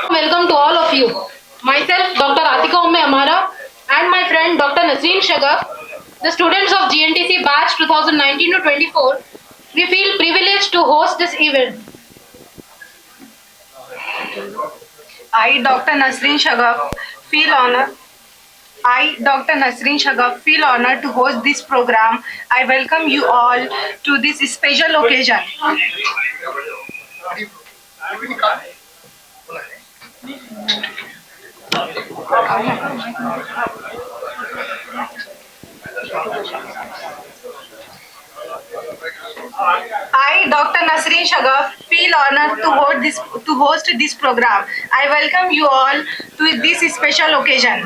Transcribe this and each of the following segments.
Welcome to all of you. Myself, Dr. Atika Umme Amara, and my friend Dr. Nasreen Shagaf, the students of GNTC batch 2019 to 24, we feel privileged to host this event. I, Dr. Nasreen Shagaf, feel honored to host this program. I welcome you all to this special occasion. I, Dr. Nasreen Shagaf, feel honored to host this program. I welcome you all to this special occasion.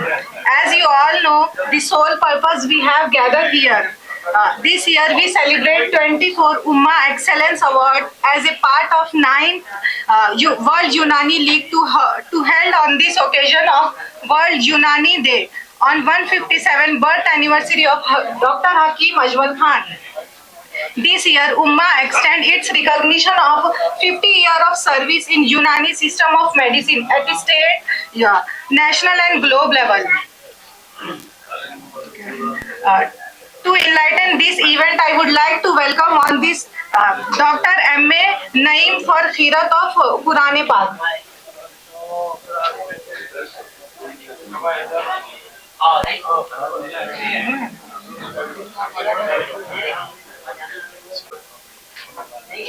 As you all know, the sole purpose we have gathered here. This year we celebrate 24 Ummah Excellence Award as a part of 9th World Unani League to held on this occasion of World Unani Day on 157th birth anniversary of Dr. Hakeem Ajmal Khan. This year, Ummah extend its recognition of 50 years of service in Unani system of medicine at the state, national and globe level. To enlighten this event, I would like to welcome on this Dr. M.A. Naeem for Khirat of Quran Pak.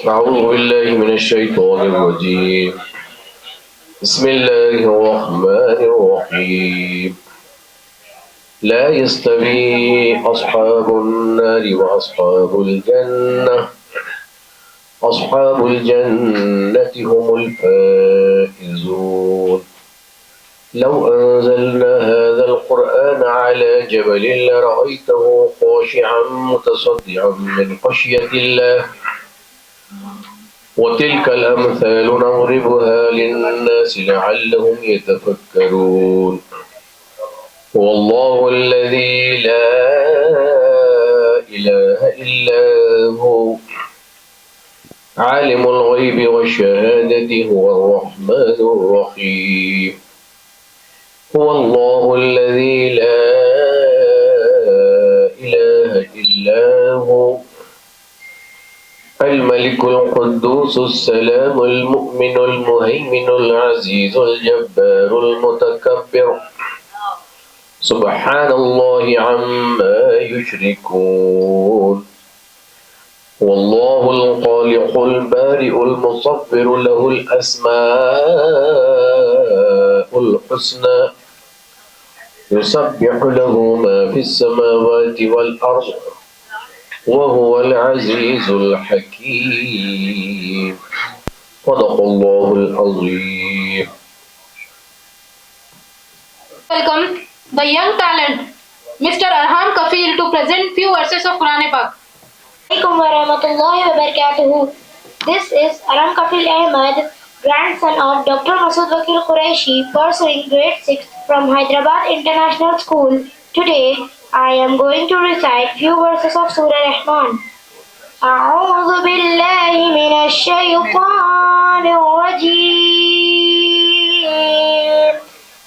أعوذ بالله من الشيطان الرجيم. بسم الله الرحمن الرحيم. لا يستوي أصحاب النار وأصحاب الجنة. أصحاب الجنة هم الفائزون. لو أنزلنا هذا القرآن على جبل لرأيته خاشعا متصدعا من خشية الله. وتلك الأمثال نضربها للناس لعلهم يتفكرون. والله الذي لا إله إلا هو عالم الغيب والشهادة هو الرحمن الرحيم. هو الله الذي لا إله إلا هو الملك القدوس السلام المؤمن المهيمن العزيز الجبار المتكبر. سبحان الله عما يشركون. والله الخالق البارئ المصور له الأسماء الحسنى يسبح له ما في السماوات والأرض وهو العزيز الحكيم. صدق الله العظيم. Welcome the young talent, Mr. Arham Kafil, to present few verses of Quran Pak. Assalamualaikum warahmatullahi wabarakatuh. This is Arham Kafil Ahmed, grandson of Dr. Masood Wakil Qureshi, pursuing grade 6 from Hyderabad International School. Today, I am going to recite few verses of Surah Rahman. أعوذ بالله من الشيطان الرجيم.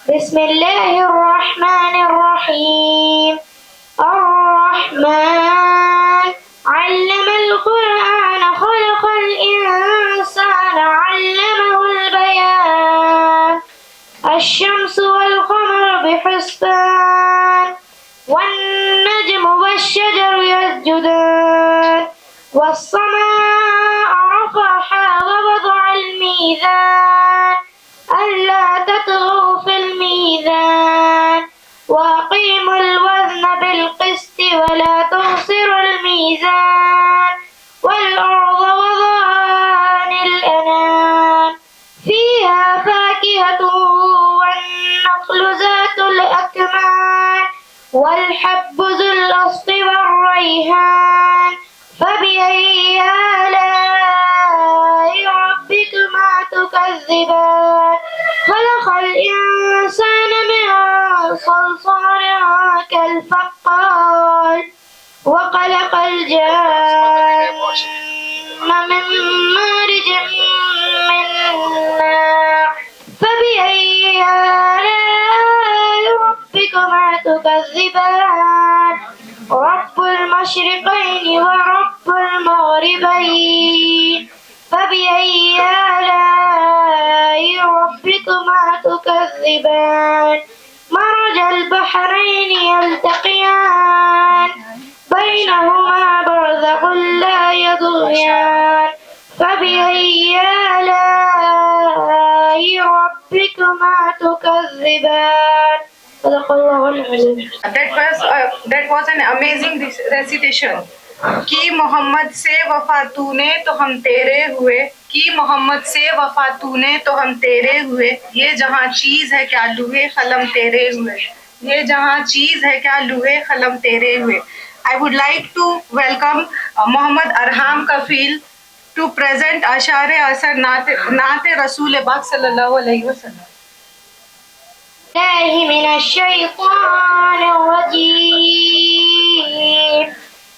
بسم الله الرحمن الرحيم. الرحمن علم القرآن خلق الإنسان علمه البيان. الشمس والقمر بحسبان والنجم والشجر يسجدان والسماء رفعها ووضع الميزان ألا تطغوا في الميزان وأقيموا الوزن بالقسط ولا تخسروا الميزان والأرض وضعها للأنام فيها فاكهة والنخل ذات الأكمام والحب ذو الأصل والريحان فبأي آلاء ربكما تكذبان. خلق الإنسان من صلصال كالفخار وخلق الجان من مارج من نار فبأي آلاء ربكما تكذبان رب المشرقين ورب المغربين فبأي آلاء ربكما تكذبان مرج البحرين يلتقيان بينهما برزخ لا يبغيان فبأي آلاء ربكما تكذبان صدق الله العظيم. That was an amazing recitation. کی محمد سے وفا تو نے تو ہم تیرے ہوئے، کی محمد سے وفا تو نے تو ہم تیرے ہوئے، یہ جہاں چیز ہے کیا لوہے قلم تیرے ہوئے، یہ جہاں چیز ہے کیا لوہے قلم تیرے ہوئے. I would like to welcome Muhammad Arham Kafil to present اشعار اثر نعت رسول پاک صلی اللہ علیہ وسلم. الله من الشيطان الرجيم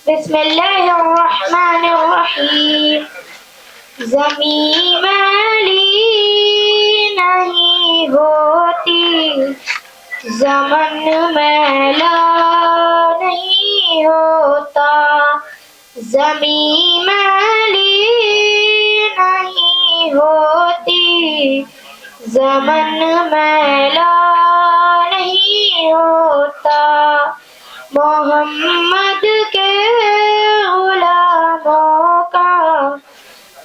بسم الله الرحمن الرحيم. زمین میلی نہیں ہوتی، زمن میلا نہیں ہوتا، زمین میلی نہیں ہوتی، زمن میلا نہیں ہوتا. محمد کے غلاموں کا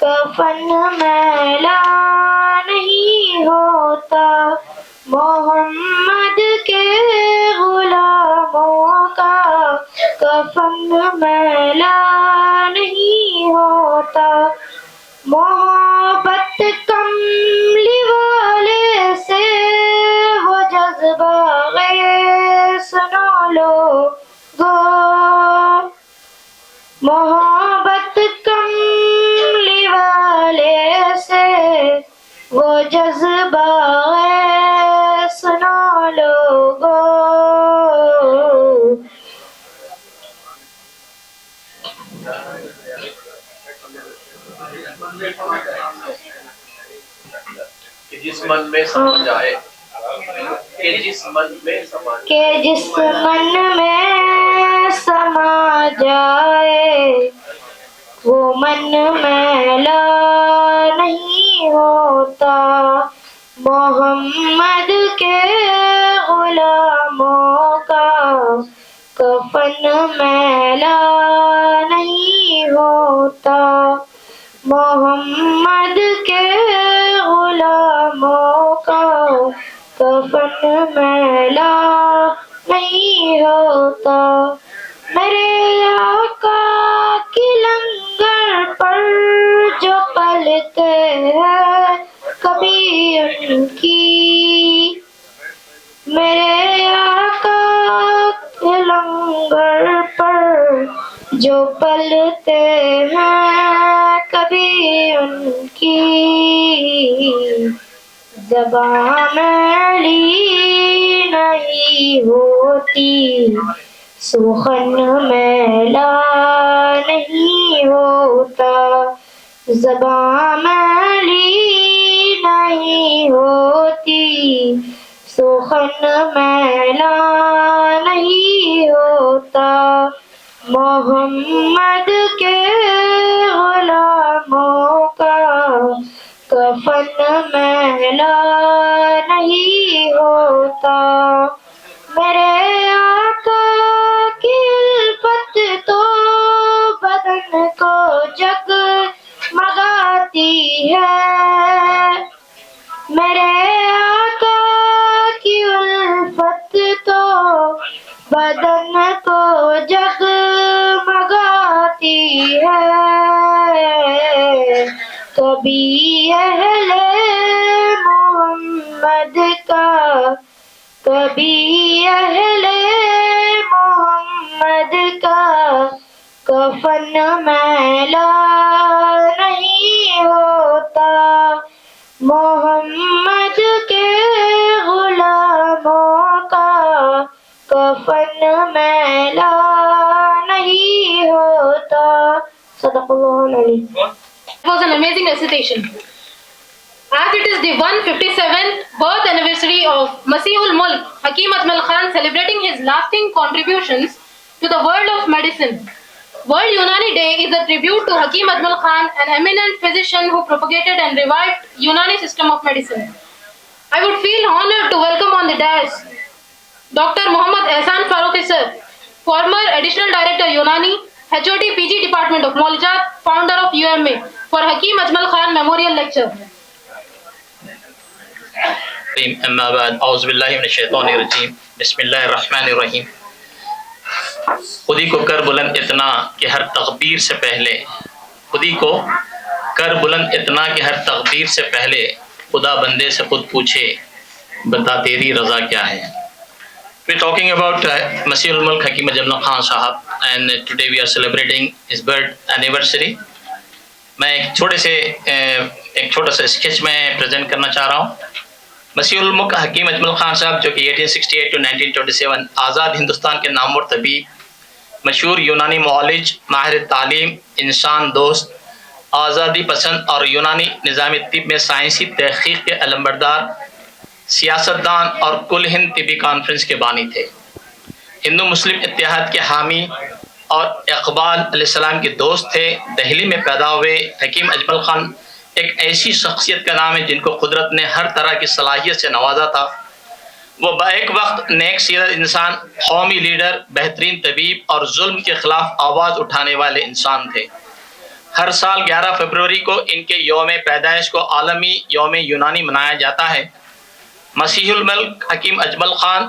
کفن میلا نہیں ہوتا، محمد کے غلاموں کا کفن میلا نہیں ہوتا. محبت کملی والے سے وہ جذبہ غیر سنو لوگو، محبت کملی والے سے وہ جذبہ غیر سنو لوگو. کہ جس من میں سما جائے، کہ جس من میں سما جائے، کہ جس من میں سما جائے وہ من میلا نہیں ہوتا. محمد کے غلاموں کا کفن میلا نہیں ہوتا، محمد کے غلاموں کا کفن میلا نہیں ہوتا. میرے آقا کی لنگر پر جو پلتے ہیں کبھی ان کی، میرے آقا کے لنگر پر جو پلتے ہیں کبھی ان کی، زبان میلی نہیں ہوتی، سخن میلا نہیں ہوتا، زبان میلی نہیں ہوتی، سخن میلا نہیں ہوتا. محمد کے غلاموں کا کفن میلا نہیں ہوتا. میرے آقا کی الفت تو بدن کو جگمگاتی ہے، میرے آقا کی الفت تو بدن کو جگمگاتی ہے. کبھی اہل محمد کا، کبھی اہل محمد کا کفن میلا نہیں ہوتا. محمد کے غلاموں کا کفن میلا نہیں ہوتا. Sadaqallahu al-Alim. It was an amazing recitation. As it is the 157th birth anniversary of Masihul Mulk Hakim Ajmal Khan celebrating his lasting contributions to the world of medicine, World Unani Day is a tribute to Hakim Ajmal Khan, an eminent physician who propagated and revived Unani system of medicine. I would feel honored to welcome on the dais Dr. Muhammad Ehsan Farooqi sir, former Additional Director Unani, HOD PG Department of Molijat, founder of UMA, for Hakim Ajmal Khan Memorial Lecture. अम्मा बाद औज़ु बिल्लाहि मिनश शैतानिर रजीम बिस्मिल्लाहिर रहमानिर रहीम। खुदी को कर बुलंद इतना कि हर तकदीर से पहले, खुदी को कर बुलंद इतना कि हर तकदीर से पहले खुदा बंदे से खुद पूछे बता तेरी रज़ा क्या है। We're talking about Masihul Mulk Hakim Ajmal Khan Sahab, and today we are celebrating his birth anniversary. मैं एक छोटा सा स्केच में प्रेजेंट करना चाह रहा हूँ। मसीहुल मुल्क हकीम अजमल खान साहब जो कि 1868 to 1927 आज़ाद हिंदुस्तान के नामवर तबीब, मशहूर यूनानी मुआलिज, माहिर तालीम, इंसान दोस्त, आज़ादी पसंद और यूनानी निज़ाम तिब में साइंसी तहक़ीक़ के अलमबरदार, सियासतदान और कुल हिंद तिबी कॉन्फ्रेंस के बानी थे। हिंदू मुस्लिम इत्तेहाद के हामी और इक़बाल अलैहिस्सलाम के दोस्त थे। दिल्ली में पैदा हुए हकीम अजमल खान एक ऐसी शख्सियत का नाम है जिनको कुदरत ने हर तरह की सलाहियत से नवाजा था। वो बैक वक्त नेक सीरत इंसान, कौमी लीडर, बेहतरीन तबीब और जुल्म के ख़िलाफ़ आवाज़ उठाने वाले इंसान थे। हर साल 11 फरवरी को इनके यौम पैदाइश को आलमी यौम यूनानी मनाया जाता है। मसीहुल मुल्क हकीम अजमल खान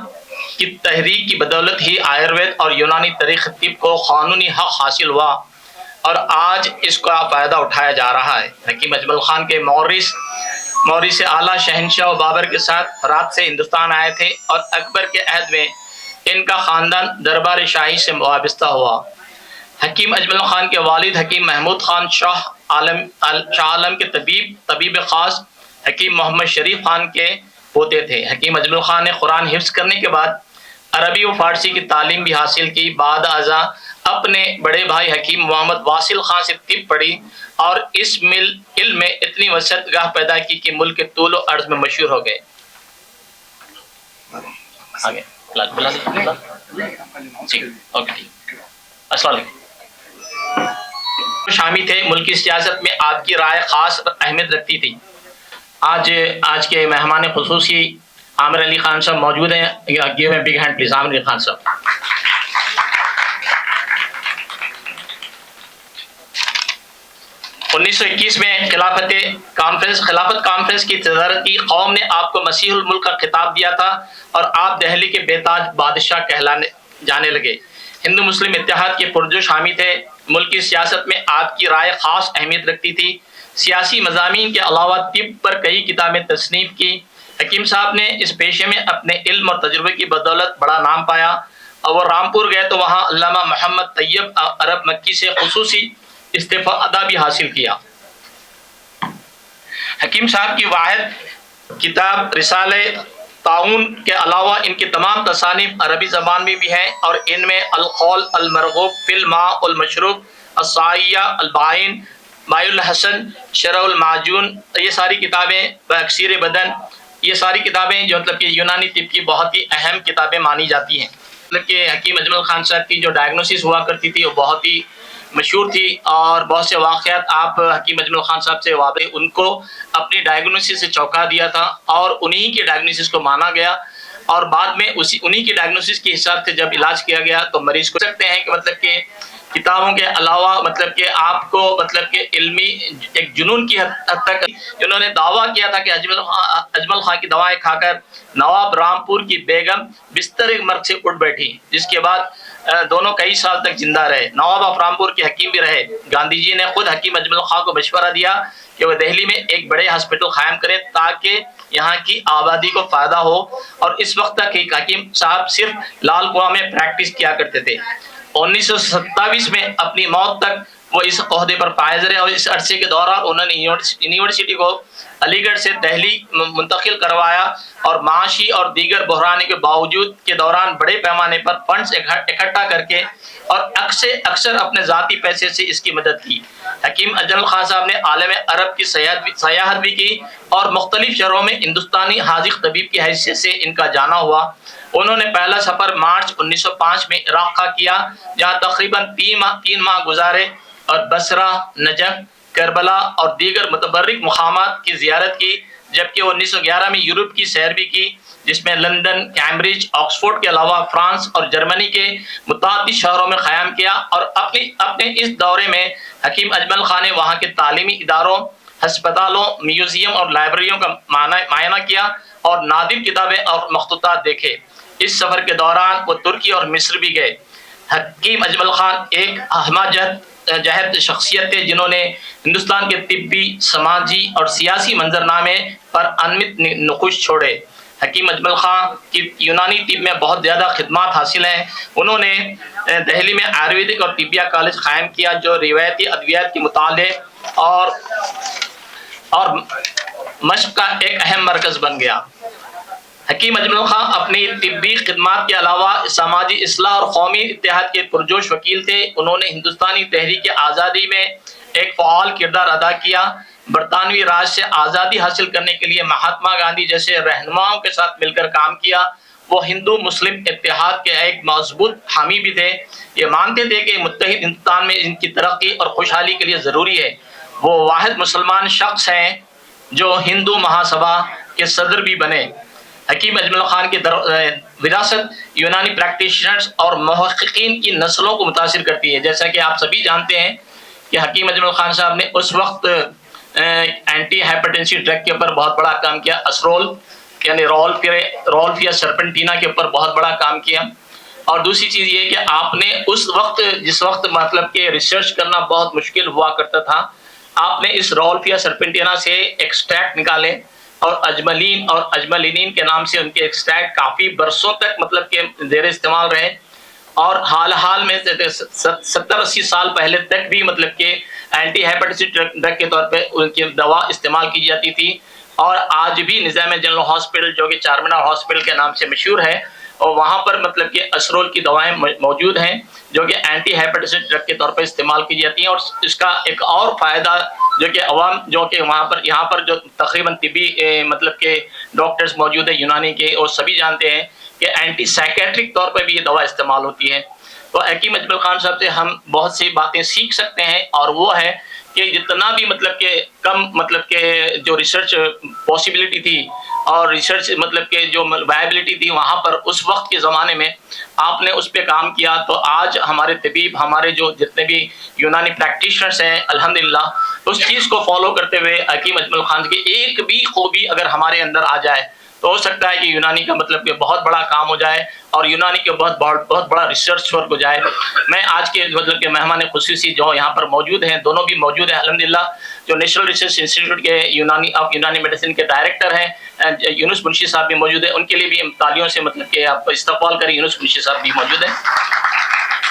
की तहरीक की बदौलत ही आयुर्वेद और यूनानी तरीक़ तिब को क़ानूनी हक़ हासिल हुआ और आज इसका फ़ायदा उठाया जा रहा है। हकीम अजमल खान के मौरिस आला शहनशाह बाबर के साथ रात से हिंदुस्तान आए थे और अकबर के अहद में इनका ख़ानदान दरबार शाही से वाबस्ता हुआ। हकीम अजमल खान के वालिद हकीम महमूद खान शाह आलम के तबीब ख़ास हकीम मोहम्मद शरीफ खान के पोते थे। हकीम अजमल खान ने कुरान हिफ्ज़ करने के बाद अरबी व फ़ारसी की तालीम भी हासिल की। बाद अज़ा अपने बड़े भाई हकीम मोहम्मद वासिल खान से तिब पढ़ी और इस इल्म में इतनी वसअत गाह पैदा की कि मुल्क के तूल व अर्ज़ में मशहूर हो गए। आगे अस्सलाम वालेकुम। शामी थे, मुल्क की सियासत में आपकी राय ख़ास अहमियत रखती थी। आज के मेहमान खुसूसी आमिर अली खान साहब मौजूद हैं। Give a big hand please Aamir Ali Khan साहब। 1921 में खिलाफत कॉन्फ्रेंस की सदारत की। कौम ने आपको मसीहुल मुल्क का खिताब दिया था और आप दिल्ली के बेताज बादशाह कहलाने जाने लगे। हिंदू मुस्लिम इत्तेहाद के पुरजोश हामी थे। मुल्क की सियासत में आपकी राय ख़ास अहमियत रखती थी। सियासी मज़ामीन के अलावा तिब पर कई किताबें तसनीफ़ की। हकीम साहब ने इस पेशे में अपने इल्म और तजुर्बे की बदौलत बड़ा नाम पाया और वो रामपुर गए तो वहाँ अल्लामा मोहम्मद तैयब अरब मक्की से खुसूसी इस्तिफ़ादा भी हासिल किया। हकीम साहब की वाहिद किताब रिसाले ताउन के अलावा इनकी तमाम तसानीफ अरबी ज़बान में भी हैं और इनमें अल-क़ौल अल-मरग़ूब फ़िल माअ वल मशरूब, अस-साइया, अल-बाइन, मायुल हसन, शरउल माजून, ये सारी किताबें, अक्सीर बदन, ये सारी किताबें जो मतलब कि यूनानी तिब की बहुत ही अहम किताबें मानी जाती हैं। मतलब कि हकीम अजमल खान साहब की जो डायग्नोसिस हुआ करती थी वो बहुत ही मशहूर थी और बहुत से वाक़यात आप हकीम अजमल खान साहब से वाबे उनको अपनी डायग्नोसिस से चौंका दिया था और उन्हीं की डायग्नोसिस को माना गया और बाद में उन्हीं की डायग्नोसिस के हिसाब से जब इलाज किया गया तो मरीज को सकते हैं कि मतलब कि किताबों के अलावा मतलब कि आपको मतलब कि इल्मी एक जुनून की हद तक उन्होंने दावा किया था कि अजमल खान की दवाएं खाकर नवाब रामपुर की बेगम बिस्तर मर्ग से उठ बैठी, जिसके बाद दोनों कई साल तक जिंदा रहे। नवाब ऑफ रामपुर के हकीम भी रहे। गांधी जी ने खुद हकीम अजमल खान को मशवरा दिया कि वह दिल्ली में एक बड़े हॉस्पिटल कायम करें ताकि यहाँ की आबादी को फ़ायदा हो और इस वक्त तक हकीम साहब सिर्फ लाल कुआं में प्रैक्टिस किया करते थे। 1927 में अपनी मौत तक वो इस ओहदे पर फायज रहे और इस अरसे के दौरान उन्होंने यूनिवर्सिटी को علی گڑھ سے دہلی منتقل کروایا اور معاشی اور دیگر بحران کے باوجود کے دوران بڑے پیمانے پر فنڈز اکٹھا کر کے اور اکثر اپنے ذاتی پیسے سے اس کی مدد کی۔ حکیم اجمل خان صاحب نے عالم عرب کی سیاحت بھی کی اور مختلف شہروں میں ہندوستانی حاذق طبیب کی حیثیت سے ان کا جانا ہوا۔ انہوں نے پہلا سفر مارچ 1905 میں عراق کا کیا، جہاں تقریباً 3 ماہ گزارے اور بصرہ، نجف، کربلا اور دیگر متبرک مقامات کی زیارت کی، جبکہ وہ 1911 میں یورپ کی سیر بھی کی، جس میں لندن، کیمبرج، آکسفورڈ کے علاوہ فرانس اور جرمنی کے متعدد شہروں میں قیام کیا۔ اور اپنے اس دورے میں حکیم اجمل خان نے وہاں کے تعلیمی اداروں، ہسپتالوں، میوزیم اور لائبریریوں کا معائنہ کیا اور نادر کتابیں اور مخطوطات دیکھے۔ اس سفر کے دوران وہ ترکی اور مصر بھی گئے۔ حکیم اجمل خان ایک ہمہ جہت شخصیت تھے جنہوں نے ہندوستان کے طبی، سماجی اور سیاسی منظرنامے پر انمٹ نقوش چھوڑے۔ حکیم اجمل خان کی یونانی طب میں بہت زیادہ خدمات حاصل ہیں۔ انہوں نے دہلی میں آیورویدک اور طبیہ کالج قائم کیا، جو روایتی ادویات کے مطالعے اور مشق کا ایک اہم مرکز بن گیا۔ حکیم اجمل خان اپنی طبی خدمات کے علاوہ سماجی اصلاح اور قومی اتحاد کے پرجوش وکیل تھے۔ انہوں نے ہندوستانی تحریک آزادی میں ایک فعال کردار ادا کیا۔ برطانوی راج سے آزادی حاصل کرنے کے لیے مہاتما گاندھی جیسے رہنماؤں کے ساتھ مل کر کام کیا۔ وہ ہندو مسلم اتحاد کے ایک مضبوط حامی بھی تھے۔ یہ مانتے تھے کہ متحد ہندوستان میں ان کی ترقی اور خوشحالی کے لیے ضروری ہے۔ وہ واحد مسلمان شخص ہیں جو ہندو مہاسبھا کے صدر بھی بنے۔ حکیم اجمل خان کی وراثت یونانی پریکٹیشنرز اور محققین کی نسلوں کو متاثر کرتی ہے۔ جیسا کہ آپ سبھی جانتے ہیں کہ حکیم اجمل خان صاحب نے اس وقت اینٹی ہائپرٹینسی ڈرگ کے اوپر بہت بڑا کام کیا، اسرول یعنی رولفیا سرپنٹینا کے اوپر بہت بڑا کام کیا۔ اور دوسری چیز یہ کہ آپ نے اس وقت جس وقت مطلب کہ ریسرچ کرنا بہت مشکل ہوا کرتا تھا، آپ نے اس رولفیا سرپنٹینا سے ایکسٹریکٹ نکالے اور اجملینین کے نام سے ان کے ایکسٹریکٹ کافی برسوں تک مطلب کہ زیر استعمال رہے، اور حال میں 70-80 سال پہلے تک بھی مطلب کہ اینٹی ہائپرٹینسی ڈرگ کے طور پہ ان کی دوا استعمال کی جاتی تھی۔ اور آج بھی نظام جنرل ہاسپٹل جو کہ چار مینار ہاسپٹل کے نام سے مشہور ہے، اور وہاں پر مطلب کہ اسرول کی دوائیں موجود ہیں جو کہ اینٹی ہائپرٹینسی ڈرگ کے طور پر استعمال کی جاتی ہیں۔ اور اس کا ایک اور فائدہ جو کہ عوام جو کہ یہاں پر جو تقریباً طبی مطلب کہ ڈاکٹرز موجود ہیں یونانی کے، وہ سبھی جانتے ہیں کہ اینٹی سائیکیٹرک طور پر بھی یہ دوا استعمال ہوتی ہے۔ تو حکیم اجمل خان صاحب سے ہم بہت سی باتیں سیکھ سکتے ہیں، اور وہ ہے کہ جتنا بھی مطلب کہ کم مطلب کہ جو ریسرچ پاسبلٹی تھی اور ریسرچ مطلب کہ جو وائبلٹی تھی وہاں پر اس وقت کے زمانے میں آپ نے اس پہ کام کیا، تو آج ہمارے طبیب، ہمارے جو جتنے بھی یونانی پریکٹیشنرز ہیں، الحمدللہ اس چیز کو فالو کرتے ہوئے حکیم اجمل خان کی ایک بھی خوبی اگر ہمارے اندر آ جائے تو ہو سکتا ہے کہ یونانی کا مطلب کہ بہت بڑا کام ہو جائے اور یونانی کے بہت بڑا ریسرچ ورک ہو جائے۔ میں آج کے مطلب کہ مہمان خصوصی جو یہاں پر موجود ہیں، دونوں بھی موجود ہیں الحمدللہ، جو نیشنل ریسرچ انسٹیٹیوٹ کے یونانی میڈیسن کے ڈائریکٹر ہیں یونس منشی صاحب بھی موجود ہیں، ان کے لیے بھی ہم تالیوں سے مطلب کہ آپ استقبال کریں۔ یونس منشی صاحب بھی موجود ہیں،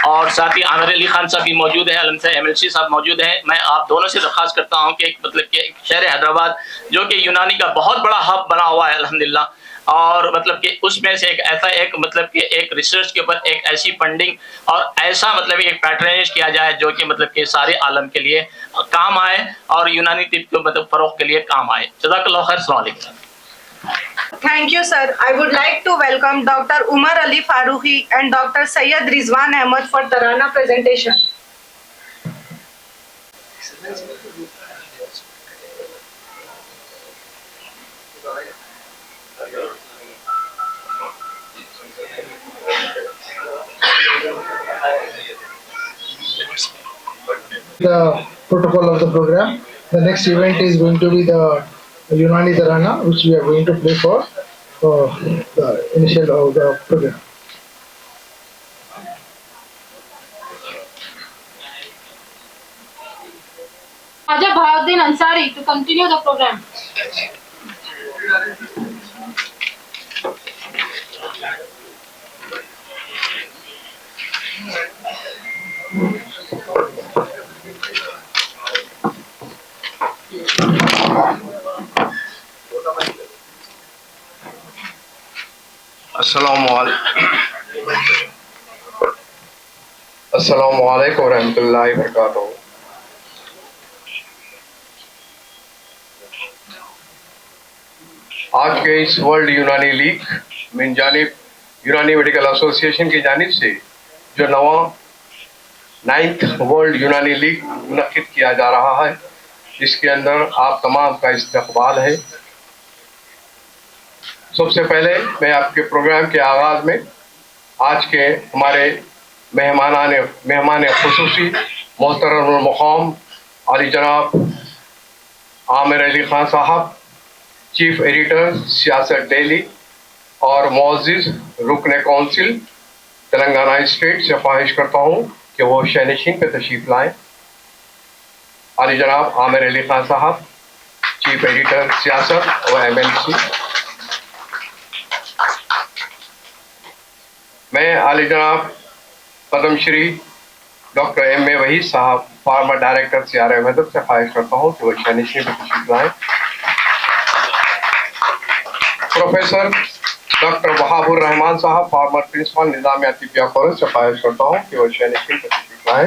اور ساتھ ہی عامر علی خان صاحب بھی موجود ہیں، MLC صاحب موجود ہیں۔ میں آپ دونوں سے درخواست کرتا ہوں کہ مطلب کہ شہر حیدرآباد جو کہ یونانی کا بہت بڑا ہب بنا ہوا ہے الحمدللہ، اور مطلب کہ اس میں سے ایک مطلب کہ ایک ریسرچ کے اوپر ایک ایسی فنڈنگ اور ایسا مطلب ایک پیٹرنیج کیا جائے جو کہ مطلب کہ سارے عالم کے لیے کام آئے اور یونانی طب کے مطلب فروغ کے لیے کام آئے۔ جزاک اللہ خیر، السلام علیکم۔ Thank you, sir. I would like to welcome Dr. Umar Ali Farooqi and Dr. Syed Rizwan Ahmad for Tarana presentation. The protocol of the program. The next event is going to be the Unani Tarana, which we are going to play for the initial of the program. Raja Bahauddin Ansari to continue the program. अस्सलाम वालेकुम रहमतुल्लाहि व बरकातहू। आज के इस world यूनानी league में जानिब यूनानी मेडिकल एसोसिएशन की जानिब से जो नवा 9th वर्ल्ड यूनानी लीग मुनक्किद किया जा रहा है, जिसके अंदर आप तमाम का इस्तकबाल है। सबसे पहले मैं आपके प्रोग्राम के आगाज़ में आज के हमारे मेहमान खुसूसी मोहतरम मक़ाम अली जनाब आमिर अली ख़ान साहब, चीफ एडिटर सियासत दिल्ली और मुअज़्ज़िज़ रुकन काउंसिल तेलंगाना स्टेट से ख्वाहिश करता हूँ कि वो शहनशीन पे तशरीफ़ लाएँ। अली जनाब आमिर अली ख़ान साहब, चीफ एडिटर सियासत व MLC। मैं अली जनाब पद्म श्री डॉक्टर M.A. वहीद साहब, फार्मर डायरेक्टर CRA मदद से ख्वाहिश करता हूँ कि वो शहनशीन पे तशरीफ़ लाएँ। प्रोफेसर डॉक्टर वहाबुर रहमान साहब, former principal Nizamia Tibbia college से ख्वाहिश करता हूँ कि वो शहनशीन पे तशरीफ़ लाएँ।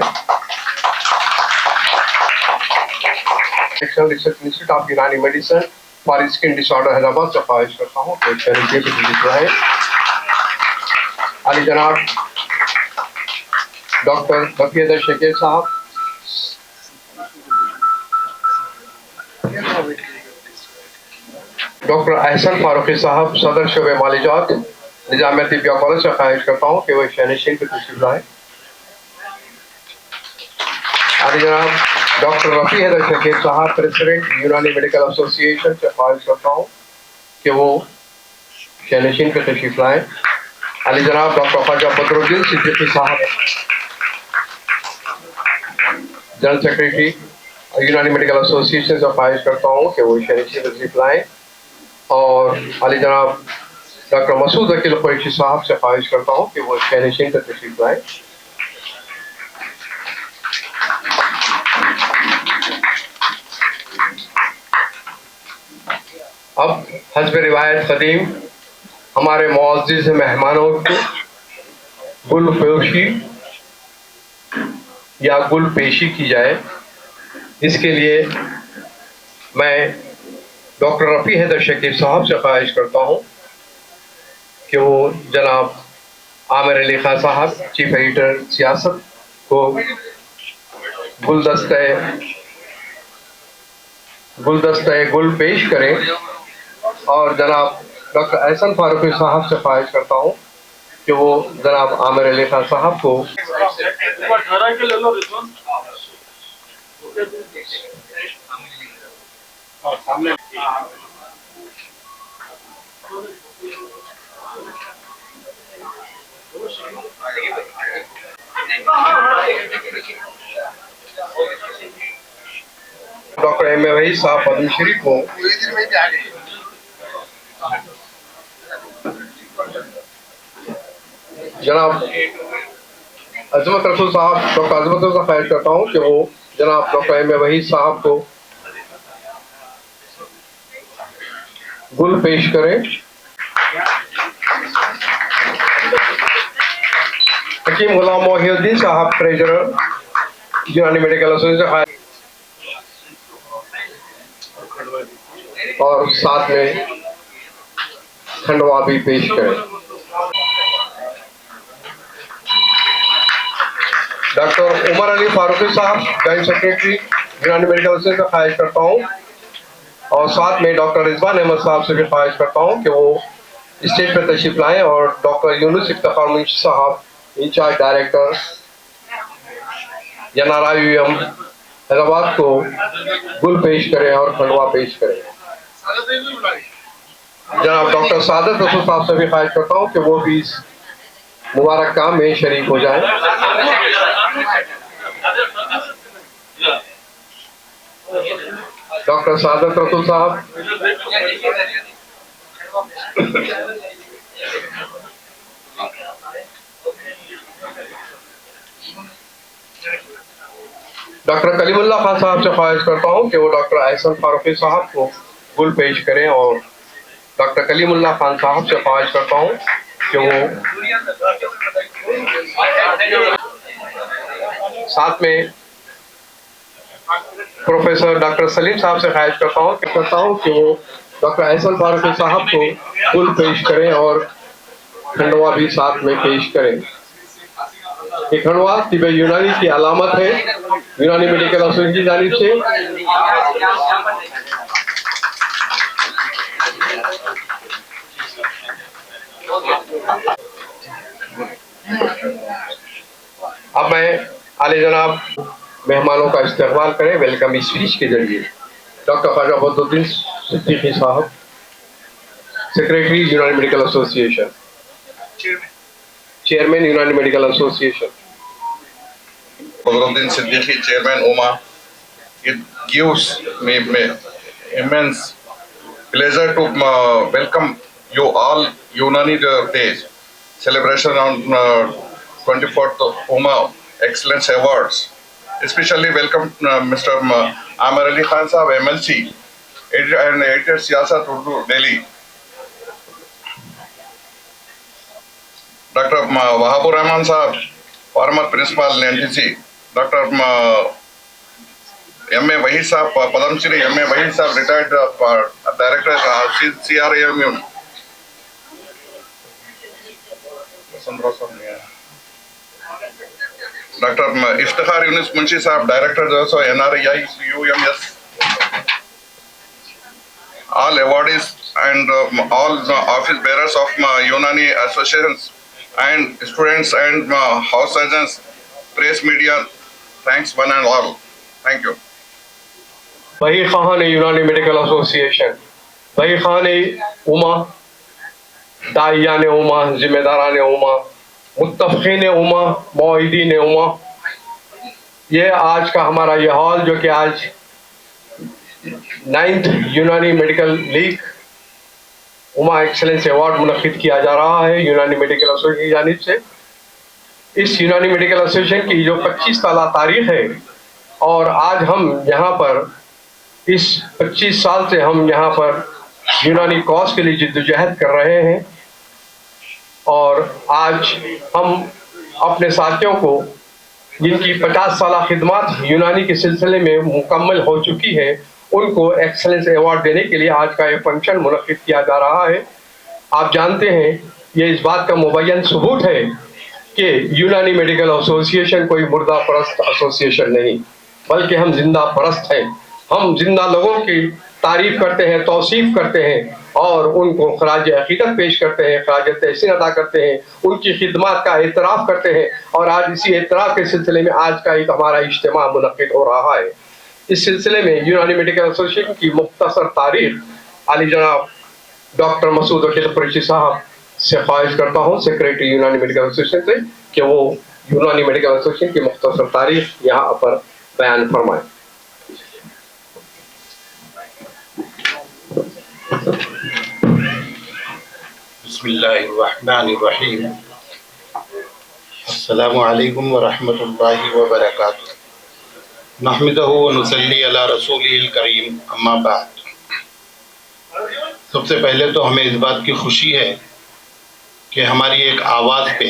नेशनल रिसर्च इंस्टीट्यूट ऑफ यूनानी medicine for skin disorder Hyderabad से ख्वाहिश करता हूँ कि वो शहनशीन पे तशरीफ़ लाएँ। अली जनाब डॉक्टर रफ़ी शकील साहब, डॉक्टर अहसन फारूकी साहब, सदर शोबे मालिजात निज़ामिया तिब्बिया कॉलेज से ख्वाहिश करता हूँ कि वो शहनशीन पे तशरीफ़ लाएँ। अली जनाब डॉक्टर रफ़ी शकील साहब, प्रेसिडेंट यूनानी मेडिकल एसोसिएशन से ख्वाहिश करता हूँ कि वो शहनशीन पे तशरीफ़ लाएँ। अली जनाब डॉक्टर ख्वाजा बदरुद्दीन सिद्दीकी साहब, जनरल सेक्रेटरी यूनानी मेडिकल एसोसिएशन से ख्वाहिश करता हूँ कि वो शहनशीन पे तशरीफ़ लाएँ। और अली जनाब डॉक्टर मसूद वकील कुरैशी साहब से ख्वाहिश करता हूँ कि वो शहनशीन पे तशरीफ़ लाएँ। अब हस्ब रिवायत क़दीम हमारे मुअज़्ज़िज़ मेहमानों को गुल पेशी या गुल पेशी की जाए। इसके लिए मैं डॉक्टर रफ़ी हैदर शकील साहब से ख्वाहिश करता हूँ कि वो जनाब आमिर अली ख़ान साहब, चीफ एडिटर सियासत को गुलदस्ते गुल पेश करें। और जनाब डॉक्टर अहसन फारूकी साहब से ख्वाहिश करता हूँ कि वो जनाब आमिर अली ख़ान साहब को डॉक्टर M.A. वहीद साहब पद्मश्री को जनाब अजमत रसूल साहब, डॉक्टर अजमत रसूल से ख्वाहिश करता हूँ कि वो जनाब डॉक्टर M.A. वहीद साहब को गुल पेश करें। हकीम गुलाम मोहिउद्दीन साहब, ट्रेजरर यूनानी मेडिकल एसोसिएशन, और साथ में खंडवा भी पेश करें। डॉक्टर उमर अली फारूकी साहब, जॉइंट सेक्रेटरी यूनानी मेडिकल एसोसिएशन से ख्वाहिश करता हूँ और साथ में डॉक्टर रिजवान अहमद साहब से भी ख्वाहिश करता हूँ कि वो स्टेज पर तशरीफ लाएं। और डॉक्टर यूनुस इफ्तिखार मुंशी साहब, इंचार्ज डायरेक्टर NRIUM हैदराबाद को गुल पेश करें और खंडवा पेश करें। जनाब डॉक्टर सादत रसूल साहब से भी ख्वाहिश करता हूँ कि वो भी इस मुबारक काम में शरीक हो जाएं। डॉक्टर सादत रसूल साहब, डॉक्टर कलीमुल्ला खान साहब से ख्वाहिश करता हूँ कि वो डॉक्टर अहसन फारूकी साहब को गुल पेश करें। और डॉक्टर कलीमुल्ला खान साहब से ख्वाहिश करता हूँ कि वो साथ में प्रोफेसर डॉक्टर सलीम साहब से ख्वाहिश करता हूँ कि वो डॉक्टर एहसन फारूकी साहब को कुल पेश करें और खंडवा भी साथ में पेश करें। ये खंडवा तिब यूनानी की अलामत है, यूनानी मेडिकल एसोसिएशन की जानिब से। अब मैं आले जनाब मेहमानों का इस्तकबाल करें वेलकम स्पीच के जरिए। डॉक्टर ख्वाजा बदरुद्दीन सिद्दीकी साहब, सेक्रेटरी यूनानी मेडिकल एसोसिएशन, चेयरमैन यूनानी medical association. Badruddin Siddiqui, Chairman UMA. It gives me immense pleasure to welcome you all Unani Day celebration on 24th UMA Excellence Awards. Especially welcome Mr. Amar Ali Khan Sahab, MLC, and editor Siyasat Urdu, Delhi. Dr. Wahabur Rahman Sahab, former principal NTC. Dr. M.A. Wahid Sahab, Padam Shri M.A. Wahid Sahab, retired director CRAMU. Dr. Iftikhar Yunus Munshi Sahab, director also NRI UMS. All awardees and all office bearers of Unani associations and students and house surgeons, press media, thanks one and all. Thank you. वही खान यूनानी medical association, वही खान उमा, दाइयान उमा, जिम्मेदारान उमा, मुत्तफ़क़ीन उमा, मुआहिदीन उमा। ये आज का हमारा ये hall जो कि आज 9th यूनानी मेडिकल लीग उमा एक्सेलेंस अवार्ड मुनक़िद किया जा रहा है यूनानी मेडिकल एसोसिएशन की जानिब से। इस यूनानी मेडिकल एसोसिएशन की जो 25 साल तारीख है और आज हम यहाँ पर इस 25 साल से हम यहाँ पर यूनानी कॉज के लिए जिद्दोजहद कर रहे हैं और आज हम अपने साथियों को जिनकी 50 साल खिदमत यूनानी के सिलसिले में मुकम्मल हो चुकी है उनको एक्सेलेंस अवार्ड देने के लिए आज का ये फंक्शन मुनक़िद किया जा रहा है। आप जानते हैं ये इस बात का मुबय्यन सबूत है कि यूनानी मेडिकल एसोसिएशन कोई मुर्दा परस्त एसोसिएशन नहीं बल्कि हम जिंदा परस्त हैं। हम जिंदा लोगों की तारीफ करते हैं, तौसीफ करते हैं और उनको खराज अक़ीदत पेश करते हैं, खराज तहसीन अदा करते हैं, उनकी खिदमत का एतराफ़ करते हैं और आज इसी एतराफ़ के सिलसिले में आज का एक हमारा इज्तिमा मुनक़िद हो रहा है। इस सिलसिले में यूनानी मेडिकल एसोसिएशन की मुख्तसर तारीख आली जनाब डॉक्टर मसूद वकील कुरैशी साहब से ख्वाहिश करता हूँ, सेक्रेटरी यूनानी मेडिकल एसोसिएशन से, कि वो यूनानी मेडिकल एसोसिएशन की मुख्तसर तारीख यहाँ पर बयान फरमाएं। बिस्मिल्लाहिर्रहमानिर्रहीम। अस्सलामु अलैकुम व रहमतुल्लाहि व बरकातुहू। नहमदुहु व नुसल्ली अला रसूलिहिल करीम, अम्मा बाद। सबसे पहले तो हमें इस बात की खुशी है कि हमारी एक आवाज़ पे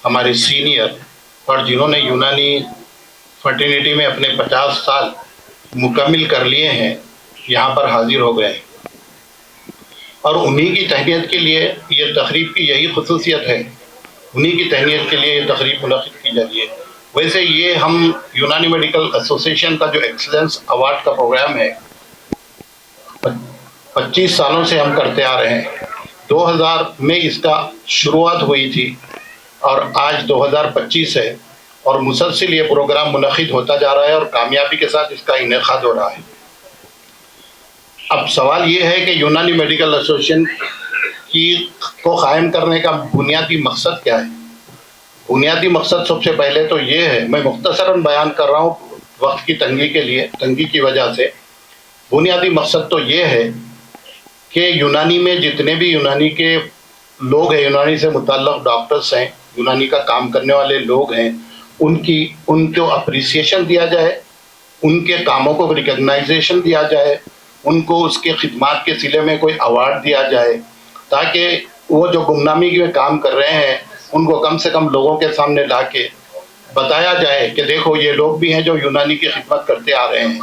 हमारे सीनियर और जिन्होंने यूनानी फर्टिनिटी में अपने 50 साल मुकम्मिल कर लिए हैं यहाँ पर हाजिर हो गए हैं और उन्हीं की तहनीत के लिए ये तकरीब की यही खसूसियत है, उन्हीं की तहनीत के लिए ये तकरीब मुनक़िद की जा रही है। वैसे ये हम यूनानी मेडिकल एसोसिएशन का जो एक्सीलेंस अवार्ड का प्रोग्राम है 25 सालों से हम करते आ रहे हैं। 2000 में इसका शुरुआत हुई थी और आज 2025 है और मुसलसिल ये प्रोग्राम मुनक़िद होता जा रहा है और कामयाबी के साथ इसका इनेक़ाद हो रहा है। अब सवाल ये है कि यूनानी मेडिकल एसोसिएशन को क़ायम करने का बुनियादी मकसद क्या है। बुनियादी मकसद सबसे पहले तो ये है, मैं मुख्तसरन बयान कर रहा हूँ वक्त की तंगी की वजह से। बुनियादी मकसद तो ये है कि यूनानी में जितने भी यूनानी के लोग हैं, यूनानी से मुतल्लक़ डॉक्टर्स हैं, यूनानी का काम करने वाले लोग हैं, उनको अप्रिसिएशन दिया जाए, उनके कामों को रिकग्नाइजेशन दिया जाए, उनको उसके खिदमात के सिले में कोई अवार्ड दिया जाए ताकि वो जो गुमनामी में काम कर रहे हैं उनको कम से कम लोगों के सामने ला के बताया जाए कि देखो ये लोग भी हैं जो यूनानी की खिदमत करते आ रहे हैं।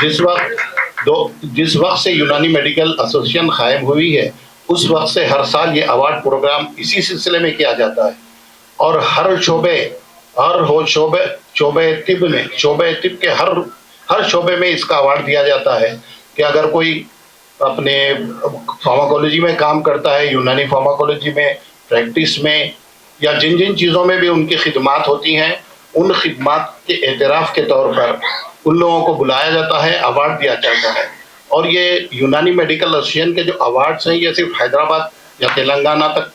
जिस वक्त से यूनानी मेडिकल एसोसिएशन कायम हुई है उस वक्त से हर साल ये अवार्ड प्रोग्राम इसी सिलसिले में किया जाता है और हर शोबे तिब के हर शोबे में इसका अवार्ड दिया जाता है कि अगर कोई अपने फार्माकोलॉजी में काम करता है, यूनानी फार्माकोलॉजी में, प्रैक्टिस में या जिन जिन चीज़ों में भी उनकी खिदमात होती हैं उन खिदमात के एतराफ़ के तौर पर उन लोगों को बुलाया जाता है, अवार्ड दिया जाता है। और ये यूनानी मेडिकल एसोसिएशन के जो अवार्ड्स हैं ये सिर्फ हैदराबाद या तेलंगाना तक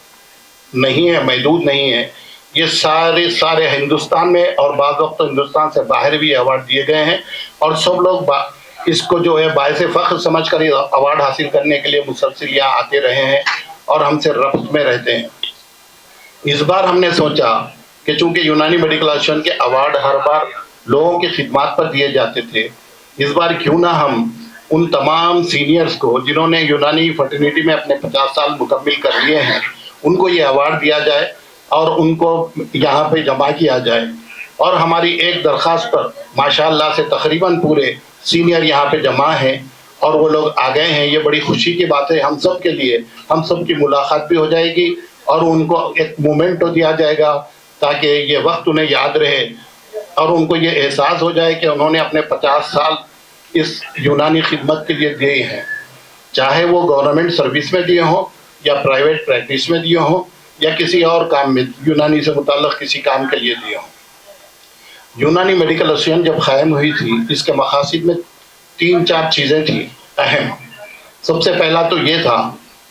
नहीं है, महदूद नहीं है, ये सारे हिंदुस्तान में और बाज़ वक्त तो हिंदुस्तान से बाहर भी अवार्ड दिए गए हैं और सब लोग इसको जो है बायस फ़ख्र समझ कर अवार्ड हासिल करने के लिए मुसलसल यहाँ आते रहे हैं और हमसे रब्त में रहते हैं। इस बार हमने सोचा कि चूंकि यूनानी मेडिकल एसोसिएशन के अवार्ड हर बार लोगों की खिदमत पर दिए जाते थे, इस बार क्यों ना हम उन तमाम सीनियर्स को जिन्होंने यूनानी फर्टिनिटी में अपने 50 साल मुकम्मिल कर लिए हैं उनको ये अवार्ड दिया जाए और उनको यहाँ पे जमा किया जाए। और हमारी एक दरख्वास्त पर माशाअल्लाह से तकरीबन पूरे सीनियर यहाँ पे जमा हैं और वो लोग आ गए हैं। ये बड़ी खुशी की बात है हम सब के लिए, हम सब की मुलाकात भी हो जाएगी और उनको एक मोमेंट तो दिया जाएगा ताकि ये वक्त उन्हें याद रहे और उनको ये एहसास हो जाए कि उन्होंने अपने 50 साल इस यूनानी खिदमत के लिए दिए हैं, चाहे वो गवर्नमेंट सर्विस में दिए हों या प्राइवेट प्रैक्टिस में दिए हों या किसी और काम में यूनानी से मुताल्लिक़ किसी काम के लिए दिए हों। यूनानी मेडिकल एसोसिएशन जब कायम हुई थी इसके मकासद में 3-4 चीज़ें थी अहम। सबसे पहला तो ये था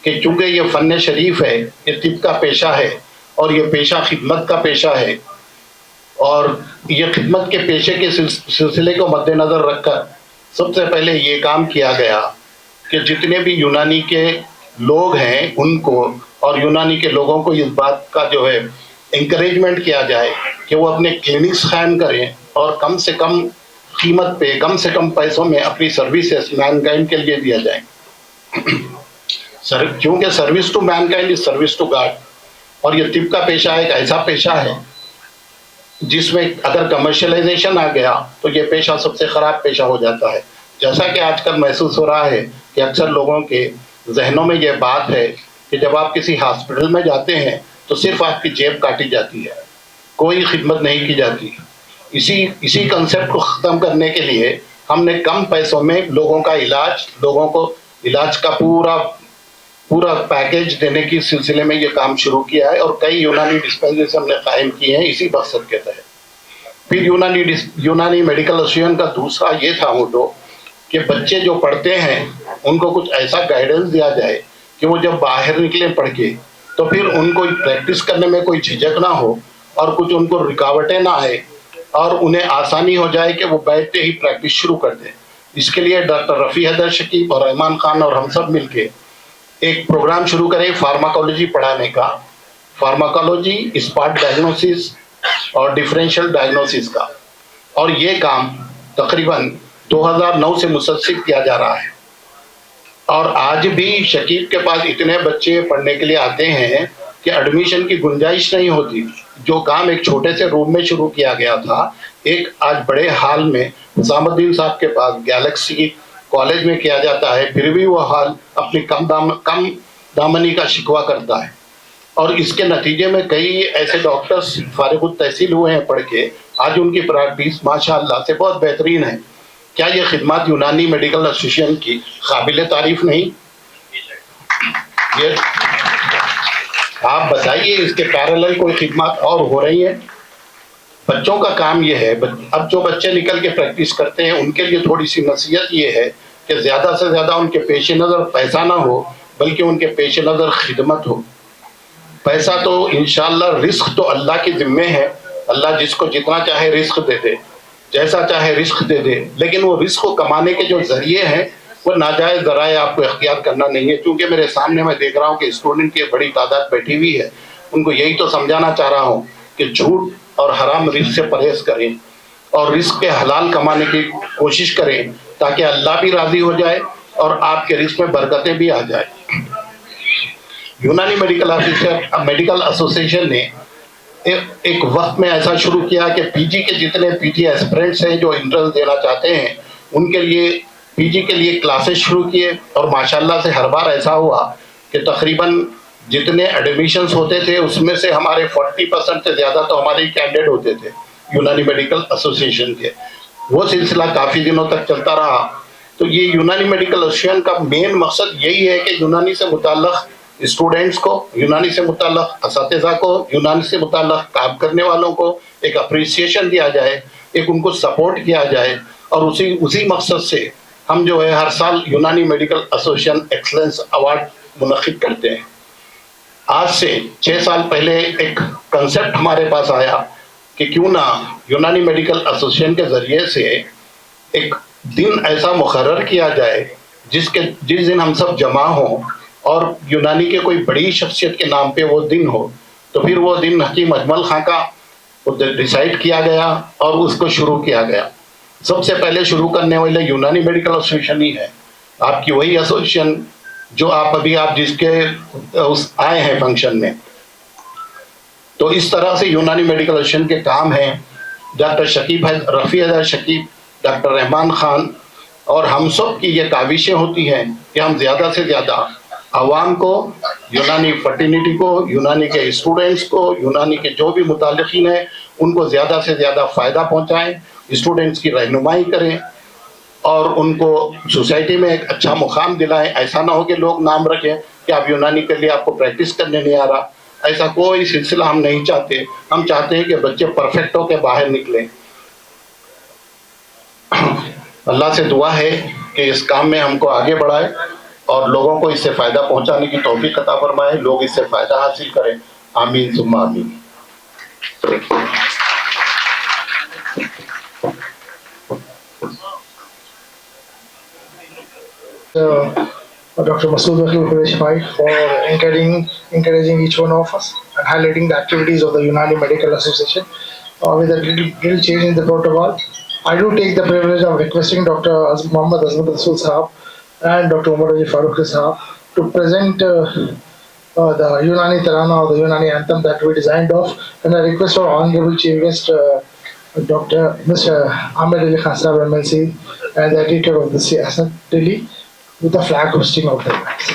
कि चूँकि ये फ़न शरीफ है, ये तिब का पेशा है और ये पेशा खिदमत का पेशा है और ये खिदमत के पेशे के सिलसिले को मद्देनज़र रखकर सबसे पहले ये काम किया गया कि जितने भी यूनानी के लोग हैं उनको और यूनानी के लोगों को इस बात का जो है इंकरेजमेंट किया जाए कि वो अपने क्लिनिक्स कायम करें और कम से कम कीमत पे, कम से कम पैसों में अपनी सर्विसेज मैनकाइंड के लिए दिया जाए। क्योंकि service to mankind is service to God और ये तिब का पेशा एक ऐसा पेशा है जिसमें अगर कमर्शलाइजेशन आ गया तो ये पेशा सबसे ख़राब पेशा हो जाता है। जैसा कि आजकल महसूस हो रहा है कि अक्सर लोगों के जहनों में ये बात है कि जब आप किसी हॉस्पिटल में जाते हैं तो सिर्फ आपकी जेब काटी जाती है, कोई खिदमत नहीं की जाती। इसी कंसेप्ट को ख़त्म करने के लिए हमने कम पैसों में लोगों को इलाज का पूरा पैकेज देने की सिलसिले में ये काम शुरू किया है और कई यूनानी डिस्पेंसरीज हमने कायम किए हैं इसी मकसद के तहत। फिर यूनानी मेडिकल एसोसिएशन का दूसरा ये था मोटो कि बच्चे जो पढ़ते हैं उनको कुछ ऐसा गाइडेंस दिया जाए कि वो जब बाहर निकले पढ़ के तो फिर उनको प्रैक्टिस करने में कोई झिझक ना हो और कुछ उनको रुकावटें ना आए और उन्हें आसानी हो जाए कि वो बैठते ही प्रैक्टिस शुरू कर दें। इसके लिए डॉक्टर रफ़ी हैदर शकीब और रहमान खान और हम सब मिलके एक प्रोग्राम शुरू करें फार्माकोलॉजी पढ़ाने का, फार्माकोलॉजी, स्पॉट डायग्नोसिस और डिफरेंशियल डायग्नोसिस का। और ये काम तकरीबन 2009 से मुसलसल किया जा रहा है और आज भी शकीब के पास इतने बच्चे पढ़ने के लिए आते हैं कि एडमिशन की गुंजाइश नहीं होती। जो काम एक छोटे से रूम में शुरू किया गया था एक आज बड़े हाल में हुसामुद्दीन साहब के पास गैलेक्सी कॉलेज में किया जाता है, फिर भी वो हाल अपनी कम दामनी का शिकवा करता है और इसके नतीजे में कई ऐसे डॉक्टर्स फारिग तहसील हुए हैं पढ़ के, आज उनकी प्रैक्टिस माशाअल्लाह से बहुत बेहतरीन है। क्या ये खिदमत यूनानी मेडिकल एसोसिएशन की काबिल तारीफ नहीं? ये आप बताइए इसके पैरेलल कोई खिदमत और हो रही है? बच्चों का काम ये है, अब जो बच्चे निकल के प्रैक्टिस करते हैं उनके लिए थोड़ी सी नसीहत ये है कि ज़्यादा से ज़्यादा उनके पेश नज़र पैसा ना हो बल्कि उनके पेश नज़र खिदमत हो। पैसा तो इंशाअल्लाह, रिस्क तो अल्लाह के ज़िम्मे है, अल्लाह जिसको जितना चाहे रिस्क दे दे, जैसा चाहे रिस्क दे दे, लेकिन वो रिस्क को कमाने के जो ज़रिए हैं वो नाजायज़ ज़राए आपको इख्तियार करना नहीं है। क्योंकि मेरे सामने मैं देख रहा हूँ कि स्टूडेंट की बड़ी तादाद बैठी हुई है, उनको यही तो समझाना चाह रहा हूँ कि झूठ और हराम रिस्क से परहेज करें और रिस्क के हलाल कमाने की कोशिश करें ताकि अल्लाह भी राज़ी हो जाए اور آپ کے رزق میں برکتیں بھی آ جائیں. یونانی میڈیکل ایسوسیشن نے ایک وقت میں ایسا شروع کیا کہ پی جی کے جتنے پی جی ایسپرنٹس ہیں جو انٹرنس دینا چاہتے ہیں ان کے لیے پی جی کے لیے کلاسز شروع کیے, اور ماشاءاللہ سے ہر بار ایسا ہوا کہ تقریباً جتنے ایڈمیشنز ہوتے تھے اس میں سے ہمارے 40% سے زیادہ تو ہمارے کینڈیڈیٹ ہوتے تھے یونانی میڈیکل ایسوسیشن کے. وہ سلسلہ کافی دنوں تک چلتا رہا. تو یہ یونانی میڈیکل ایسوسیشن کا مین مقصد یہی ہے کہ یونانی سے متعلق اسٹوڈنٹس کو, یونانی سے متعلق اساتذہ کو, یونانی سے متعلق کام کرنے والوں کو ایک اپریسیشن دیا جائے, ایک ان کو سپورٹ کیا جائے. اور اسی مقصد سے ہم جو ہے ہر سال یونانی میڈیکل ایسوسیشن ایکسلنس ایوارڈ منعقد کرتے ہیں. آج سے 6 سال پہلے ایک کنسیپٹ ہمارے پاس آیا کہ کیوں نہ یونانی میڈیکل ایسوسیشن کے ذریعے سے ایک دن ایسا مقرر کیا جائے جس دن ہم سب جمع ہوں اور یونانی کے کوئی بڑی شخصیت کے نام پہ وہ دن ہو. تو پھر وہ دن حکیم اجمل خان کا ڈیسائیڈ کیا گیا اور اس کو شروع کیا گیا. سب سے پہلے شروع کرنے والے یونانی میڈیکل ایسوسیشن ہی ہے, آپ کی وہی ایسوسیشن جو آپ جس کے آئے ہیں فنکشن میں. تو اس طرح سے یونانی میڈیکل ایسوسیشن کے کام ہیں. ڈاکٹر شکیب رفیع حیدر شکیب, ڈاکٹر رحمان خان اور ہم سب کی یہ کاوشیں ہوتی ہیں کہ ہم زیادہ سے زیادہ عوام کو, یونانی فرٹینٹی کو, یونانی کے اسٹوڈنٹس کو, یونانی کے جو بھی متعلقین ہیں ان کو زیادہ سے زیادہ فائدہ پہنچائیں, اسٹوڈنٹس کی رہنمائی کریں اور ان کو سوسائٹی میں ایک اچھا مقام دلائیں. ایسا نہ ہو کہ لوگ نام رکھیں کہ آپ یونانی کے لیے آپ کو پریکٹس کرنے نہیں آ رہا. ایسا کوئی سلسلہ ہم نہیں چاہتے. ہم چاہتے ہیں کہ بچے پرفیکٹ ہو کے باہر نکلیں. اللہ سے دعا ہے کہ اس کام میں ہم کو آگے بڑھائے اور لوگوں کو اس سے فائدہ پہنچانے کی توفیق عطا فرمائے, لوگ اس سے فائدہ حاصل کریں. آمین ثم آمین. Dr. Masood Vakil Qureshi Bhai for encouraging each one of us and highlighting the activities of the Unani Medical Association with a little change in the protocol. I do take the privilege of requesting Dr. Muhammad Azmat Rasool Sahab and Dr. Umar Ali Farooq Sahab to present the Unani Tarana or the Unani anthem that we designed off, and I request our Honorable Chief Guest Dr. Mr. Ahmed Ali Khan Sahab MLC and the editor of the Siyasat Delhi with the flag hosting of the events.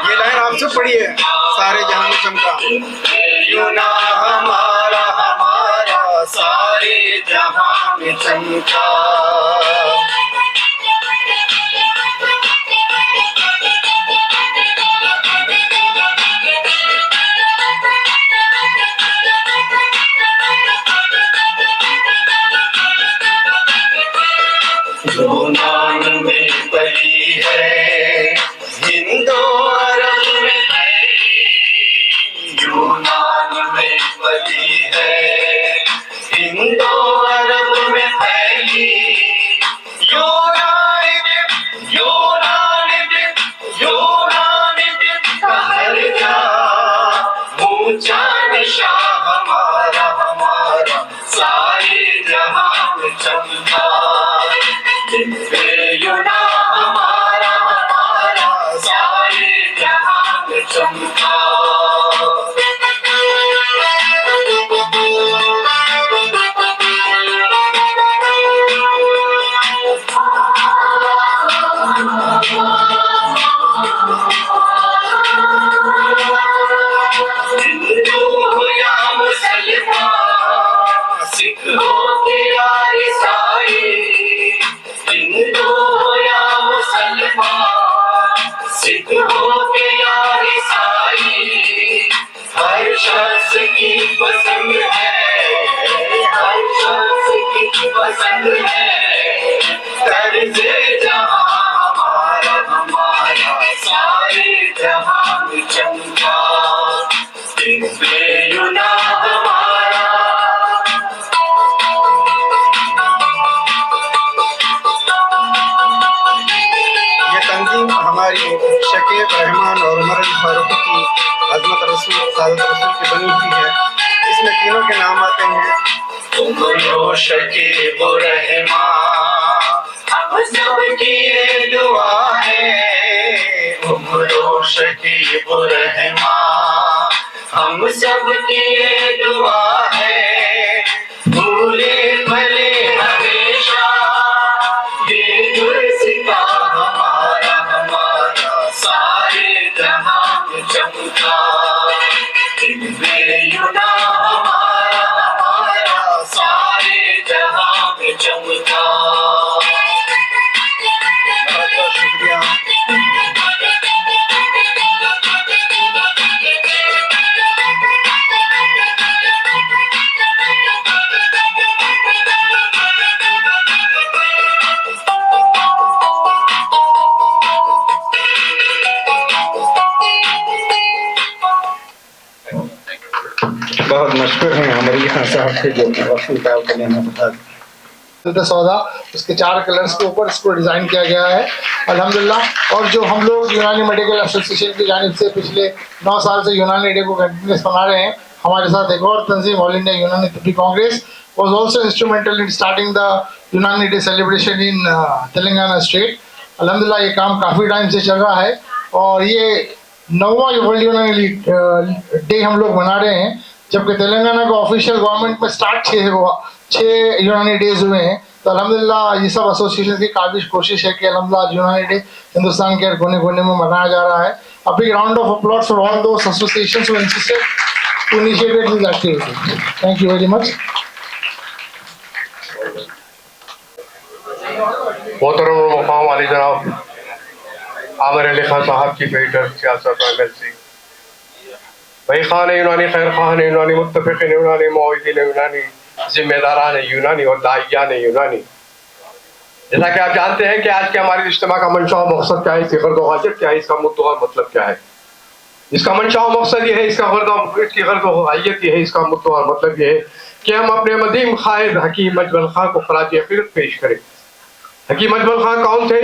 یہ line آپ سے پڑھیے. سارے جہاں میں چمکا. जहां में चमका। यूनान में पली है, हिंदू अरब में फैली। यूनान में पली है, हिंदू अरब में फैली। यूनानिद का हर जा ऊंचा नशा हमारा हमारा सारे जहां में चमका। यूना हमारा हमारा सारे जहां में चमका। हिंदू हो या मुसलमान, सिख हो या ईसाई। हिंदू हो या मुसलमान, सिख हो या ईसाई। हर शख्स की पसंद है, हर शख्स की पसंद है। तर्ज़े जहां हमारा हमारा सारे जहां में चमका। यूना हमारा। ये तंजीम हमारी शकीब रहमान और उमर अली फारूकी की अजमत रसूल सादत रसूल की बनी हुई है। इसमें तीनों के नाम आते हैं। उमरो शकीब रहमान, हम सबकी ये दुआ है। उमरो शकीब रहमान, हम सबकी ये दुआ है। भूले भले हमेशा ये गुरसिता हमारा हमारा सारे जहां में चमका। यूना हमारा हमारा सारे जहां में चमका। बहुत बहुत शुक्रिया। बहुत मशहूर हैं हमारे यहाँ साहब के जो वक्त निकाल कर लेना बता सौदा उसके 4 कलर्स के ऊपर इसको डिज़ाइन किया गया है अल्हम्दुलिल्लाह। और जो हम लोग यूनानी मेडिकल एसोसिएशन की जानिब से पिछले 9 साल से यूनानी डे को कंटिन्यूस मना रहे हैं। हमारे साथ एक और तंजीम ऑल इंडिया यूनानी तिब्बी Congress was also instrumental in starting the यूनानी day celebration in Telangana state. अल्हम्दुलिल्लाह ये काम काफ़ी टाइम से चल रहा है और ये 9वां वर्ल्ड यूनानी डे हम लोग मना रहे हैं, जबकि तेलंगाना का ऑफिशियल गवर्नमेंट में स्टार्ट 6 यूनानी डेज हुए हैं। तो अल्हम्दुलिल्लाह ये सब एसोसिएशन की काबिज कोशिश है कि अल्हम्दुलिल्लाह यूनानी डे हिंदुस्तान के हर कोने कोने में मनाया जा रहा है। A big round of applause for all those associations who insisted to initiate this activity. Thank you very much. मोहतरम मुकाम वाली जनाब आमिर अली खान साहब की बेटर सियासत MLC, भाई खान यूनानी, खैर खान यूनानी, मुत्तफिक़ीन यूनानी, मुआविदीन यूनानी, जिम्मेदारान यूनानी और दाइयान यूनानी। जैसा कि आप जानते हैं कि आज के हमारे इज्तिमा का मंशा और मकसद क्या है, इसकी गर्द व हाजत क्या है, इसका मुद्दा और मतलब क्या है। इसका मंशा और मकसद ये है, इसकी गर्द व हाजत ये है, इसका मुद्दा और मतलब ये है कि हम अपने मदीम कायद हकीम अजमल खां को खराज अक़ीदत पेश करें। हकीम अजमल खां कौन थे?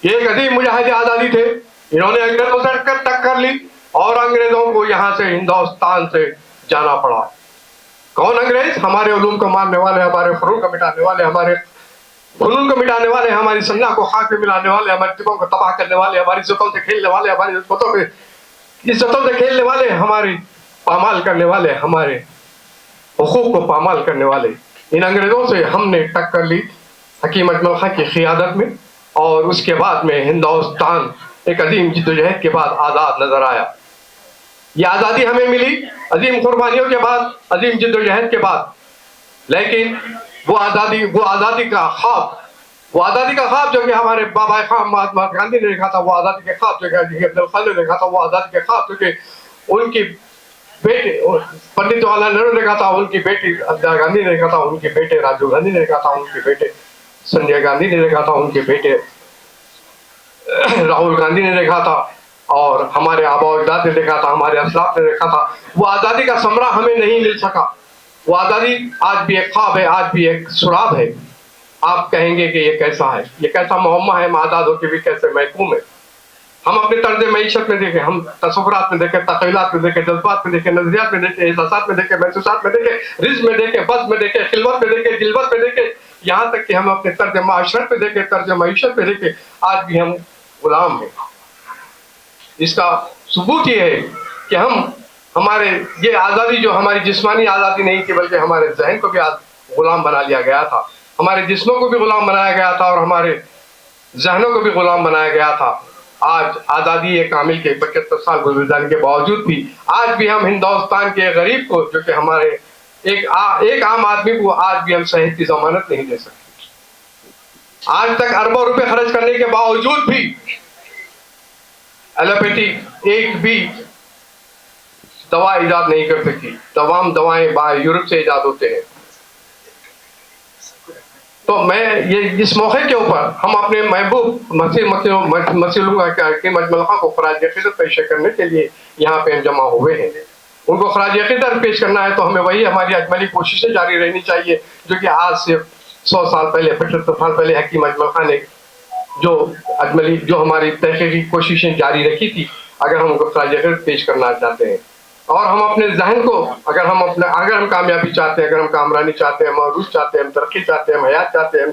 ये एक अजीम मुजाहिद आज़ादी थे। इन्होंने अंग्रेजों से टक्कर ली और अंग्रेजों को यहाँ से हिंदुस्तान से जाना पड़ा। कौन अंग्रेज? हमारे उलूम को मारने वाले, हमारे फरूक को मिटाने वाले, हमारे फनून को मिटाने वाले, हमारी संज्ञा को खाक में मिलाने वाले, हमारे दिलों को तबाह करने वाले, हमारी इज्जतों से खेलने वाले, हमारी इज्जतों से खेलने वाले, हमारी पामाल करने वाले, हमारे हुकूक को पामाल करने वाले। इन अंग्रेजों से हमने टक्कर ली हकीम अजमल खां की क़ियादत में, और उसके बाद में हिंदुस्तान एक अजीम जिद्दोजहद के बाद आज़ाद नजर आया। ये आज़ादी हमें मिली अजीम कुर्बानियों के बाद, अजीम जिद्दोजहद के बाद। लेकिन वो आज़ादी का ख्वाब जो कि हमारे बाबा खाम महात्मा गांधी ने देखा था, वो आज़ादी के ख्वाब जो कि अब्दुल कलाम ने देखा था, वो आज़ादी के ख्वाब जो कि उनकी बेटे पंडित जवाहरलाल नेहरू ने देखा था, उनकी बेटी इंदिरा गांधी ने देखा था, उनके बेटे राजीव गांधी ने देखा था, उनके बेटे संजय गांधी ने देखा था, उनके बेटे राहुल गांधी ने देखा था, और हमारे आबा अजदाद ने देखा था, हमारे असलाफ ने देखा था। वो आज़ादी का समरा हमें नहीं मिल सका। वो आज़ादी आज भी एक ख्वाब है, आज भी एक सुराग है। आप कहेंगे कि ये कैसा है, ये कैसा मुहम्मा है, हम आज़ाद होकर भी कैसे महकूम है। हम अपने तर्ज मईशत में देखें, हम तसव्वुरात में देखें, तख़य्युलात में देखें, जज्बात में देखें, नज़रियात में देखें, एहसासात में देखें, महसूसात में देखें, रिज़्क़ में देखें, बज़्म में देखें, खिलवत में देखें, जिलवत में देखें, यहाँ तक कि हम अपने तर्ज माशरत में देखें, तर्ज मईशत में देखें, आज भी हम गुलाम हैं। इसका सबूत ये है कि हमारे ये आज़ादी जो हमारी जिस्मानी आज़ादी नहीं थी, बल्कि हमारे जहन को भी गुलाम बना लिया गया था, हमारे जिस्मों को भी गुलाम बनाया गया था, और हमारे जहनों को भी गुलाम बनाया गया था। आज आज़ादी कामिल के 75 साल गुजर जाने के बावजूद भी आज भी हम हिंदुस्तान के गरीब को, जो कि हमारे एक आम आदमी को, आज भी हम सेहत की जमानत नहीं दे सकते। आज तक अरबों रुपए खर्च करने के बावजूद भी एलोपैथी एक भी दवा इजाद नहीं कर सकी। तमाम दवाएं बाहर यूरोप से इजाद होते हैं। तो मैं ये इस मौके के ऊपर हम अपने महबूब मसीलूंगा के मजमलखा को खराज अक़ीदत पेश करने के लिए यहाँ पे जमा हुए हैं। उनको खराज अक़ीदत पेश करना है तो हमें वही हमारी अजमली कोशिशें जारी रहनी चाहिए जो कि आज से 100 साल पहले 75 साल पहले हकीम अजमल खान ने जो हमारी तहकीकी कोशिशें जारी रखी थी, अगर हम उनको खराज अक़ीदत पेश करना चाहते हैं और हम अपने जहन को अगर हम कामयाबी चाहते हैं, अगर हम कामरानी चाहते हैं, हम अरूज चाहते हैं, हम तरक्की चाहते हैं, हम हयात चाहते हैं,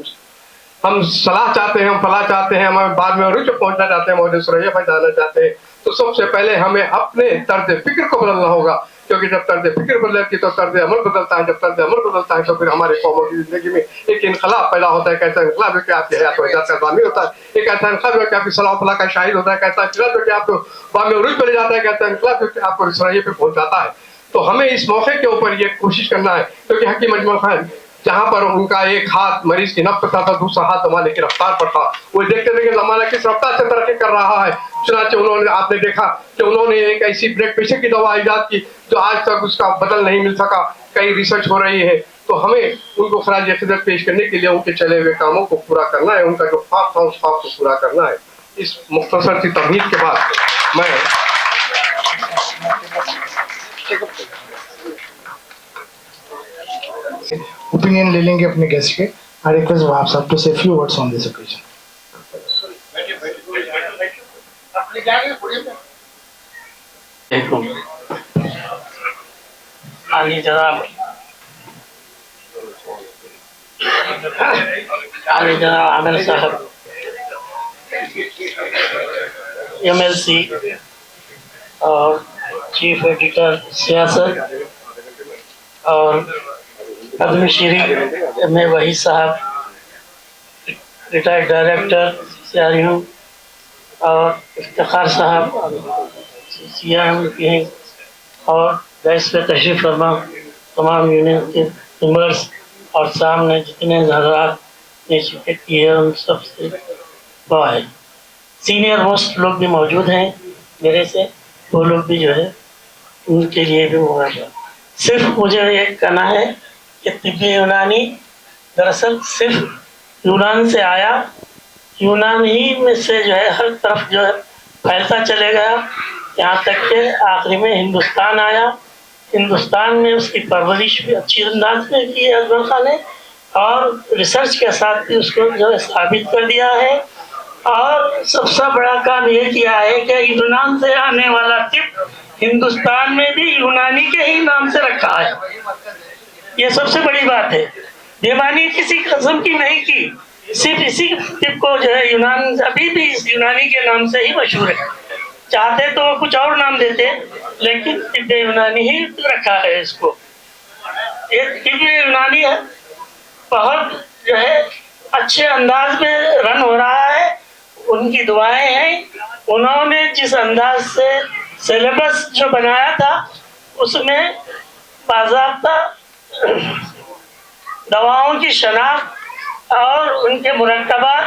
हम सलाह चाहते हैं, हम फलाह चाहते हैं, हम बाद में अरूज पहुंचना चाहते हैं, मौज सुरैया पर जाना चाहते हैं, तो सबसे पहले हमें अपने तर्ज फिक्र को बदलना होगा। क्योंकि जब तर्ज फिक्र बदलती तो तर्ज अमल बदलता है, जब तर्ज अमल बदलता है तो फिर हमारे कौमों की जिंदगी में एक इनकलाब पैदा होता है। कैसा इनकलाब है कि आपकी हयात वजात का बामी होता है, एक ऐसा इनकलाब है कि आपकी सलाह फलाह का शाहिद होता है, कैसा इनकलाब है कि आपको बामी उरूज पर ले जाता है, कैसा इनकलाब है कि आपको इसराइल पे पहुंच जाता है। तो हमें इस मौके के ऊपर ये कोशिश करना है, क्योंकि हकीम अजमल खान जहाँ पर उनका एक हाथ मरीज की नब्ज पर था, दूसरा हाथ जमाने की रफ्तार पर था, वो देखते थे कि जमाना किस रफ्तार से तरक्की कर रहा है। चुनांचे आपने देखा कि उन्होंने एक ऐसी ब्लड प्रेशर की दवा इजाद की जो आज तक उसका बदल नहीं मिल सका, कई रिसर्च हो रही है। तो हमें उनको खराज अक़ीदत पेश करने के लिए उनके चले हुए कामों को पूरा करना है, उनका जो ख्वाब था उस ख्वाब को पूरा करना है। इस मुख्तसर सी तमहीद के बाद मैं ओपिनियन ले लेंगे अपने गेस्ट के। आई रिक्वेस्ट वहाब साहब टू से few words on this occasion. आली जनाब आमिर साहब MLC और चीफ एडिटर सियासत और पद्मश्री में वही साहब रिटायर्ड डायरेक्टर CRU और इफ्तिखार साहब CRM के हैं और गैस पे तशरीफ़ फरमा तमाम यूनियन के मेंबर्स और सामने जितने हज़रात ने शिरकत की है उन सब से दुआ है। सीनियर मोस्ट लोग भी मौजूद हैं मेरे से, वो लोग भी जो है उनके लिए भी मुबारक। सिर्फ मुझे ये कहना है कि तिब्बी यूनानी दरअसल सिर्फ यूनान से आया, यूनान ही में से जो है हर तरफ जो है फैलता चले गया, यहाँ तक कि आखिरी में हिंदुस्तान आया। हिंदुस्तान में उसकी परवरिश भी अच्छी अंदाज में की है अजमल खान ने, और रिसर्च के साथ भी उसको जो है साबित कर दिया है। और सबसे बड़ा काम ये किया है कि यूनान से आने वाला तिब्ब हिंदुस्तान में भी यूनानी के ही नाम से रखा है। ये सबसे बड़ी बात है। बेमानी किसी किस्म की नहीं की, सिर्फ इसी तिब्ब को जो है यूनान अभी भी इस यूनानी के नाम से ही मशहूर है। चाहते तो कुछ और नाम देते, लेकिन तिब्ब यूनानी ही रखा है इसको। ये तिब्ब यूनानी है, बहुत जो है अच्छे अंदाज में रन हो रहा है। उनकी दुआएं हैं। उन्होंने जिस अंदाज से सिलेबस जो बनाया था उसमें बाज़ाब्ता दवाओं की शनाख्त और उनके मुरक्कबात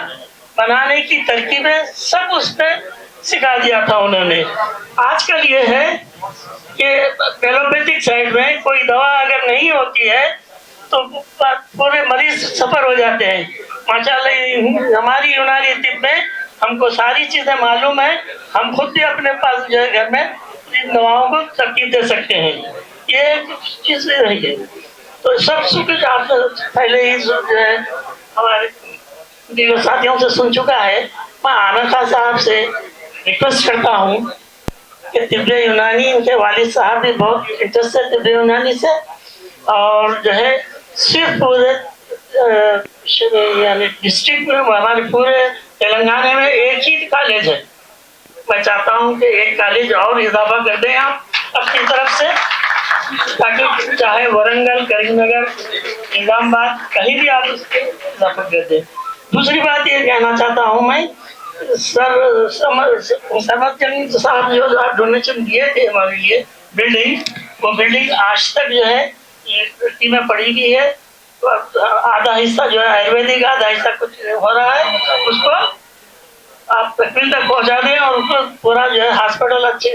बनाने की तरकीबें सब उस पर सिखा दिया था उन्होंने। आजकल ये है कि एलोपैथिक साइड में कोई दवा अगर नहीं होती है तो पूरे मरीज सफर हो जाते हैं। माशाल्लाह हमारी यूनानी तिब में हमको सारी चीज़ें मालूम है, हम खुद भी अपने पास जो है घर में इन दवाओं को तरकीब दे सकते हैं। ये एक चीज़ रही है। तो सब कुछ आप पहले ही जो है हमारे दीगर साथियों से सुन चुका है। मैं आमिर खान साहब से रिक्वेस्ट करता हूँ कि तिब्ब यूनानी, इनके वालिद साहब भी बहुत इंटरेस्ट है तिब्ब यूनानी से, और जो है सिर्फ पूरे यानी डिस्ट्रिक्ट में हमारे पूरे तेलंगाना में एक ही कॉलेज है। मैं चाहता हूँ कि एक कॉलेज और इजाफा कर दें आप अपनी तरफ से, ताकि चाहे वरंगल, करीमनगर, निजामाबाद कहीं भी आप उसके इजाफा कर दें। दूसरी बात ये कहना चाहता हूँ मैं, सर समद जमीन साहब जो आप डोनेशन दिए थे हमारे लिए बिल्डिंग, वो बिल्डिंग आज तक जो है मिट्टी में पड़ी हुई है। तो आधा हिस्सा जो है आयुर्वेदिक, आधा हिस्सा कुछ हो रहा है, उसको आप तकमील तक पहुंचा दें और उसको पूरा जो है हॉस्पिटल अच्छी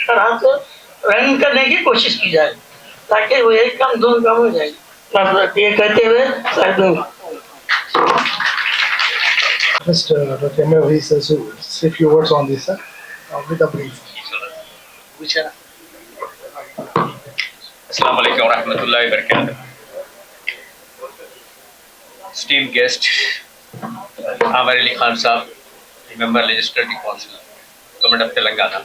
तरह से रन करने की कोशिश की जाए, ताकि वो एक कम दो कम हो जाए। बस ये कहते हुए Mr. Dr. Emir, he says to say a few words on this, sir, with a brief. Assalamu alaikum wa rahmatullahi wa barakatuh. Esteemed guest, Amir Ali Khan Sahab, Member Legislative Council, Government of Telangana.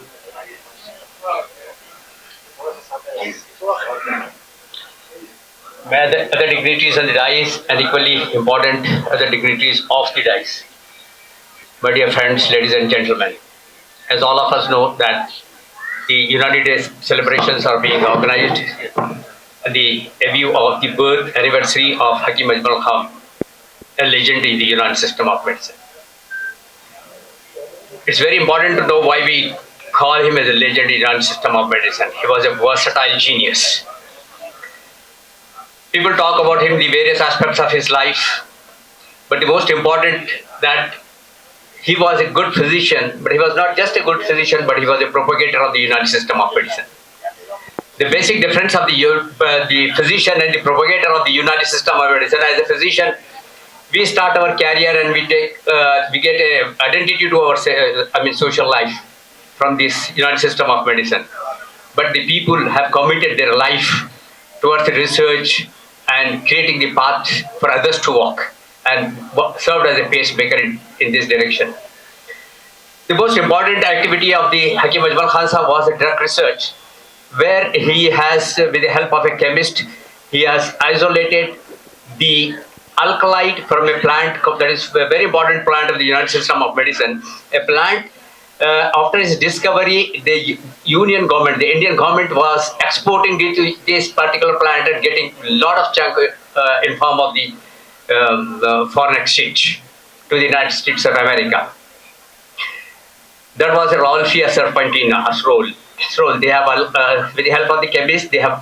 May the other dignitaries on the dais and equally important other dignitaries off the dais. My dear friends, ladies and gentlemen, as all of us know that the United Day celebrations are being organized in the view of the birth anniversary of Hakim Ajmal Khan, a legend in the United system of medicine. It's very important to know why we call him as a legend in the United system of medicine. He was a versatile genius. People talk about him, the various aspects of his life, but the most important that he was a good physician, but he was not just a good physician, but he was a propagator of the United system of medicine. The basic difference of the physician and the propagator of the United system of medicine: as a physician, we start our career and we get a identity to our social life from this United system of medicine. But the people have committed their life towards the research and creating the path for others to walk, and served as a pacemaker in this direction. The most important activity of the Hakim Ajmal Khan Sahab was drug research, where he has, with the help of a chemist, he has isolated the alkaloid from a plant that is a very important plant of the United system of medicine. A plant, after its discovery, the Union government, the Indian government, was exporting this particular plant and getting a lot of chunk in form of the foreign exchange to the United States of America. That was a Rauwolfia serpentina, Asrol. They have, with the help of the chemist, they have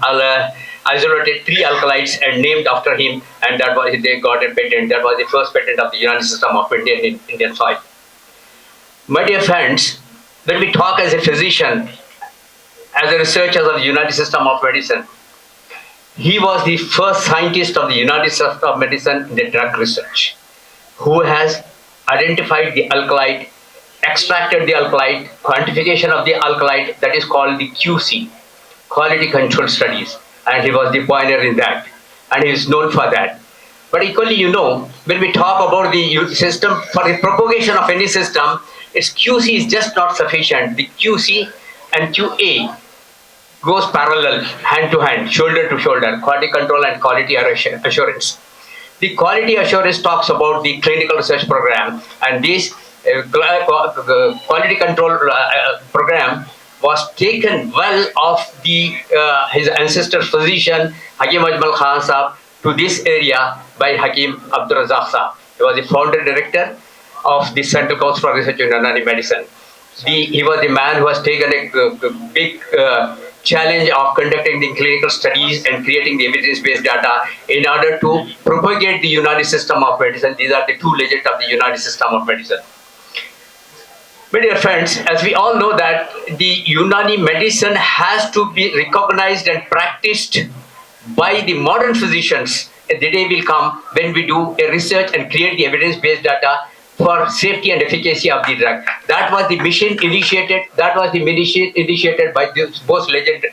isolated 3 alkaloids and named after him, and that was, they got a patent. That was the first patent of the United system of Indian soil. My dear friends, when we talk as a physician, as a researcher of the United system of medicine, he was the first scientist of the United States of medicine in the drug research, who has identified the alkaloid, extracted the alkaloid, quantification of the alkaloid, that is called the QC, quality control studies, and he was the pioneer in that, and he is known for that. But equally, when we talk about the system, for the propagation of any system, its QC is just not sufficient. The QC and QA goes parallel, hand to hand, shoulder to shoulder, quality control and quality assurance. The quality assurance talks about the clinical research program, and this quality control program was taken well of his ancestor physician Hakim Ajmal Khan Sahab to this area by Hakim Abdul Razak Sahab. He was the founder director of the Central Council for Research in Unani Medicine. He was the man who has taken a big challenge of conducting the clinical studies and creating the evidence-based data in order to propagate the Unani system of medicine. These are the two legends of the Unani system of medicine. My dear friends, as we all know that the Unani medicine has to be recognized and practiced by the modern physicians. The day will come when we do a research and create the evidence-based data for safety and efficacy of the drug. That was the mission initiated. That was the mission initiated by both legends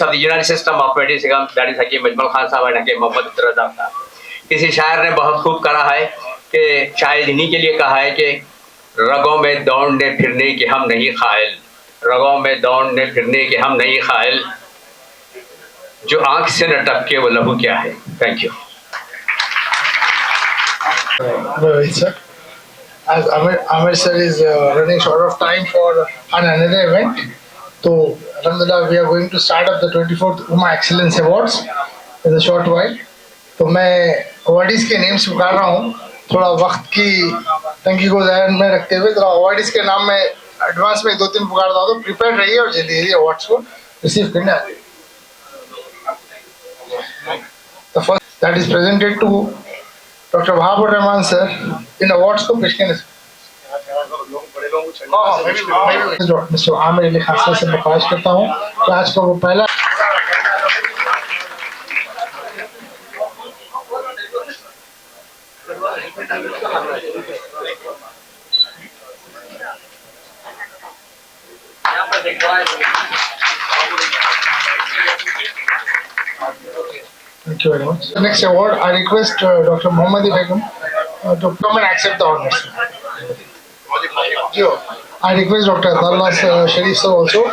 of the Unani system of medicine. That is Hakim Ajmal Khan Sahab and Hakim Muhammad Raza Sahab. किसी शायर ने बहुत खूब कहा है कि शायद इन्हीं के लिए कहा है कि रगों में दौड़ने फिरने के हम नहीं खायल, रगों में दौड़ने फिरने के हम नहीं खायल, जो आंख से न टपके वो लहू क्या है. Thank you. Sir. As Amir sir is running short of time for another event, so Alhamdulillah we are going to start up the 24th UMA Excellence Awards in a short while. तो मैं awardees के names पुकार रहा हूँ, थोड़ा वक्त की तंगी को ध्यान में रखते हुए थोड़ा अवार्डीज के नाम में एडवांस में 2-3 पुकारता हूँ, तो प्रिपेयर रहिए और जल्दी जल्दी अवार्ड्स को रिसीव करने आइए. The first that is presented to Dr. Wahabur Rahman sir in awards को पेश करने से मिस्टर आमिर अली खान से मैं ख्वाहिश करता हूँ कि आज का वो पहला Thank you very much. The next award, I request Dr. Mohammadi Begum to come and accept the honors. I request Dr. Atallah Sharif sir also.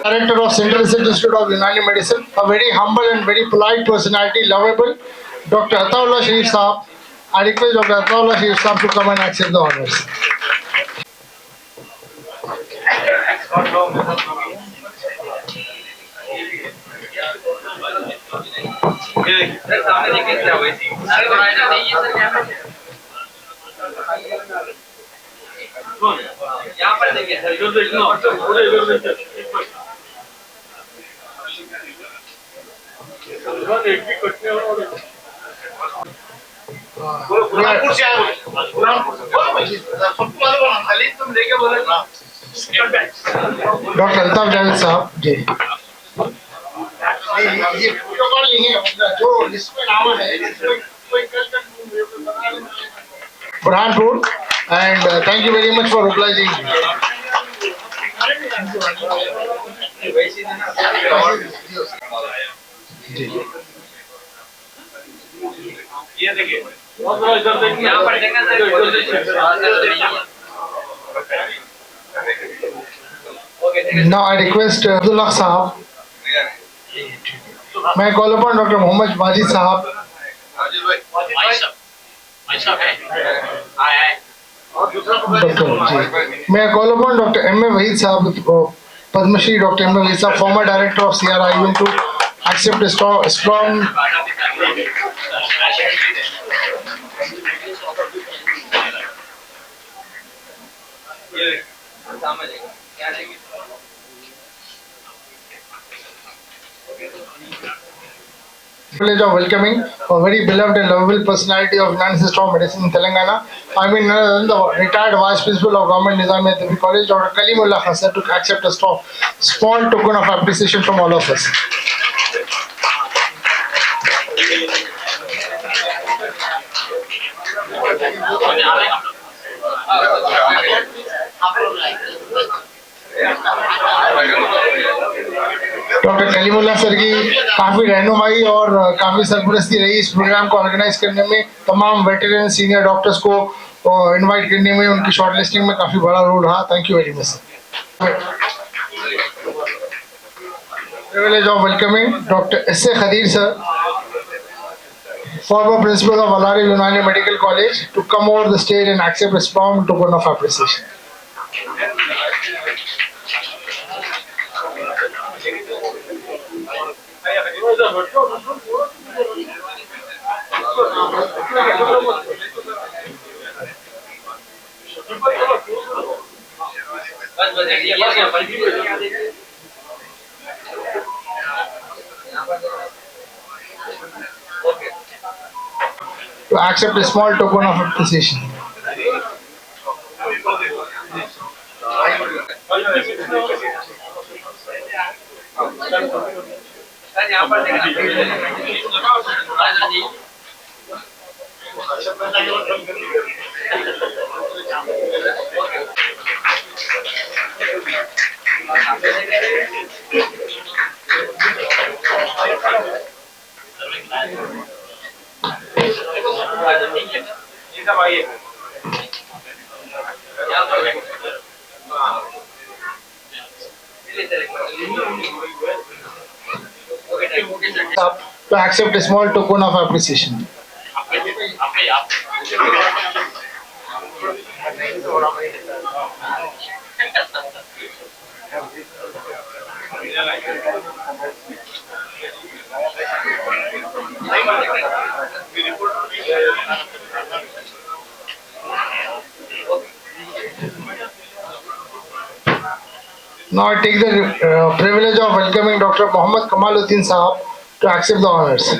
Director of Central Research Institute of Unani Medicine, a very humble and very polite personality, lovable, Dr. Atallah Sharif Sahab. I request Dr. Atallah Sharif Sahab to come and accept the honors. Doctor Altaf Javed साहब जी, ये protocol नहीं है, मतलब जो list में नाम है Burhanpur, and thank you very much for obliging. ये देखिए यहाँ पर देखना Now I request Abdullah Sahab. May I call upon Dr. Muhammad Majid Sahab. May I call upon Dr. M.A. Wahid Sahab, Padma Shri Dr. M.A. Wahid Sahab, former director of CRI, to accept a strong privilege of welcoming a very beloved and lovable personality of Unani System of Medicine in Telangana. I mean, the retired Vice Principal of Government Nizamiya Devi College, Dr. Kalimullah Khan, to accept a small token of appreciation from all of us. Doctor Kalimullah sir की काफ़ी रहनुमाई और काफ़ी सरपरस्ती रही इस programme को organise करने में, तमाम वेटरन सीनियर डॉक्टर्स को इनवाइट करने में उनकी शॉर्ट लिस्टिंग में काफ़ी बड़ा रोल रहा. Thank you very much sir. Privilege of welcoming doctor S.A. Khadir sir, former principal of Alari Unani Medical College, to come over the stage and accept a small token of appreciation. To accept a small token of appreciation. To accept a small token of appreciation. Now I take the privilege of welcoming Dr. Mohammad Kamaluddin Sahab to accept the honors.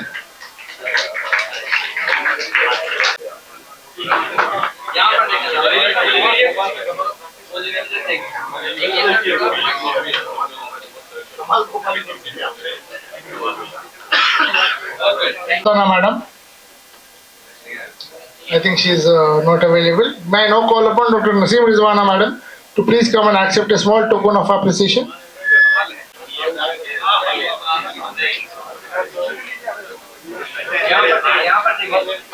Madam, I think she is not available. May I now call upon Dr. Naseem Rizwana Madam to please come and accept a small token of appreciation.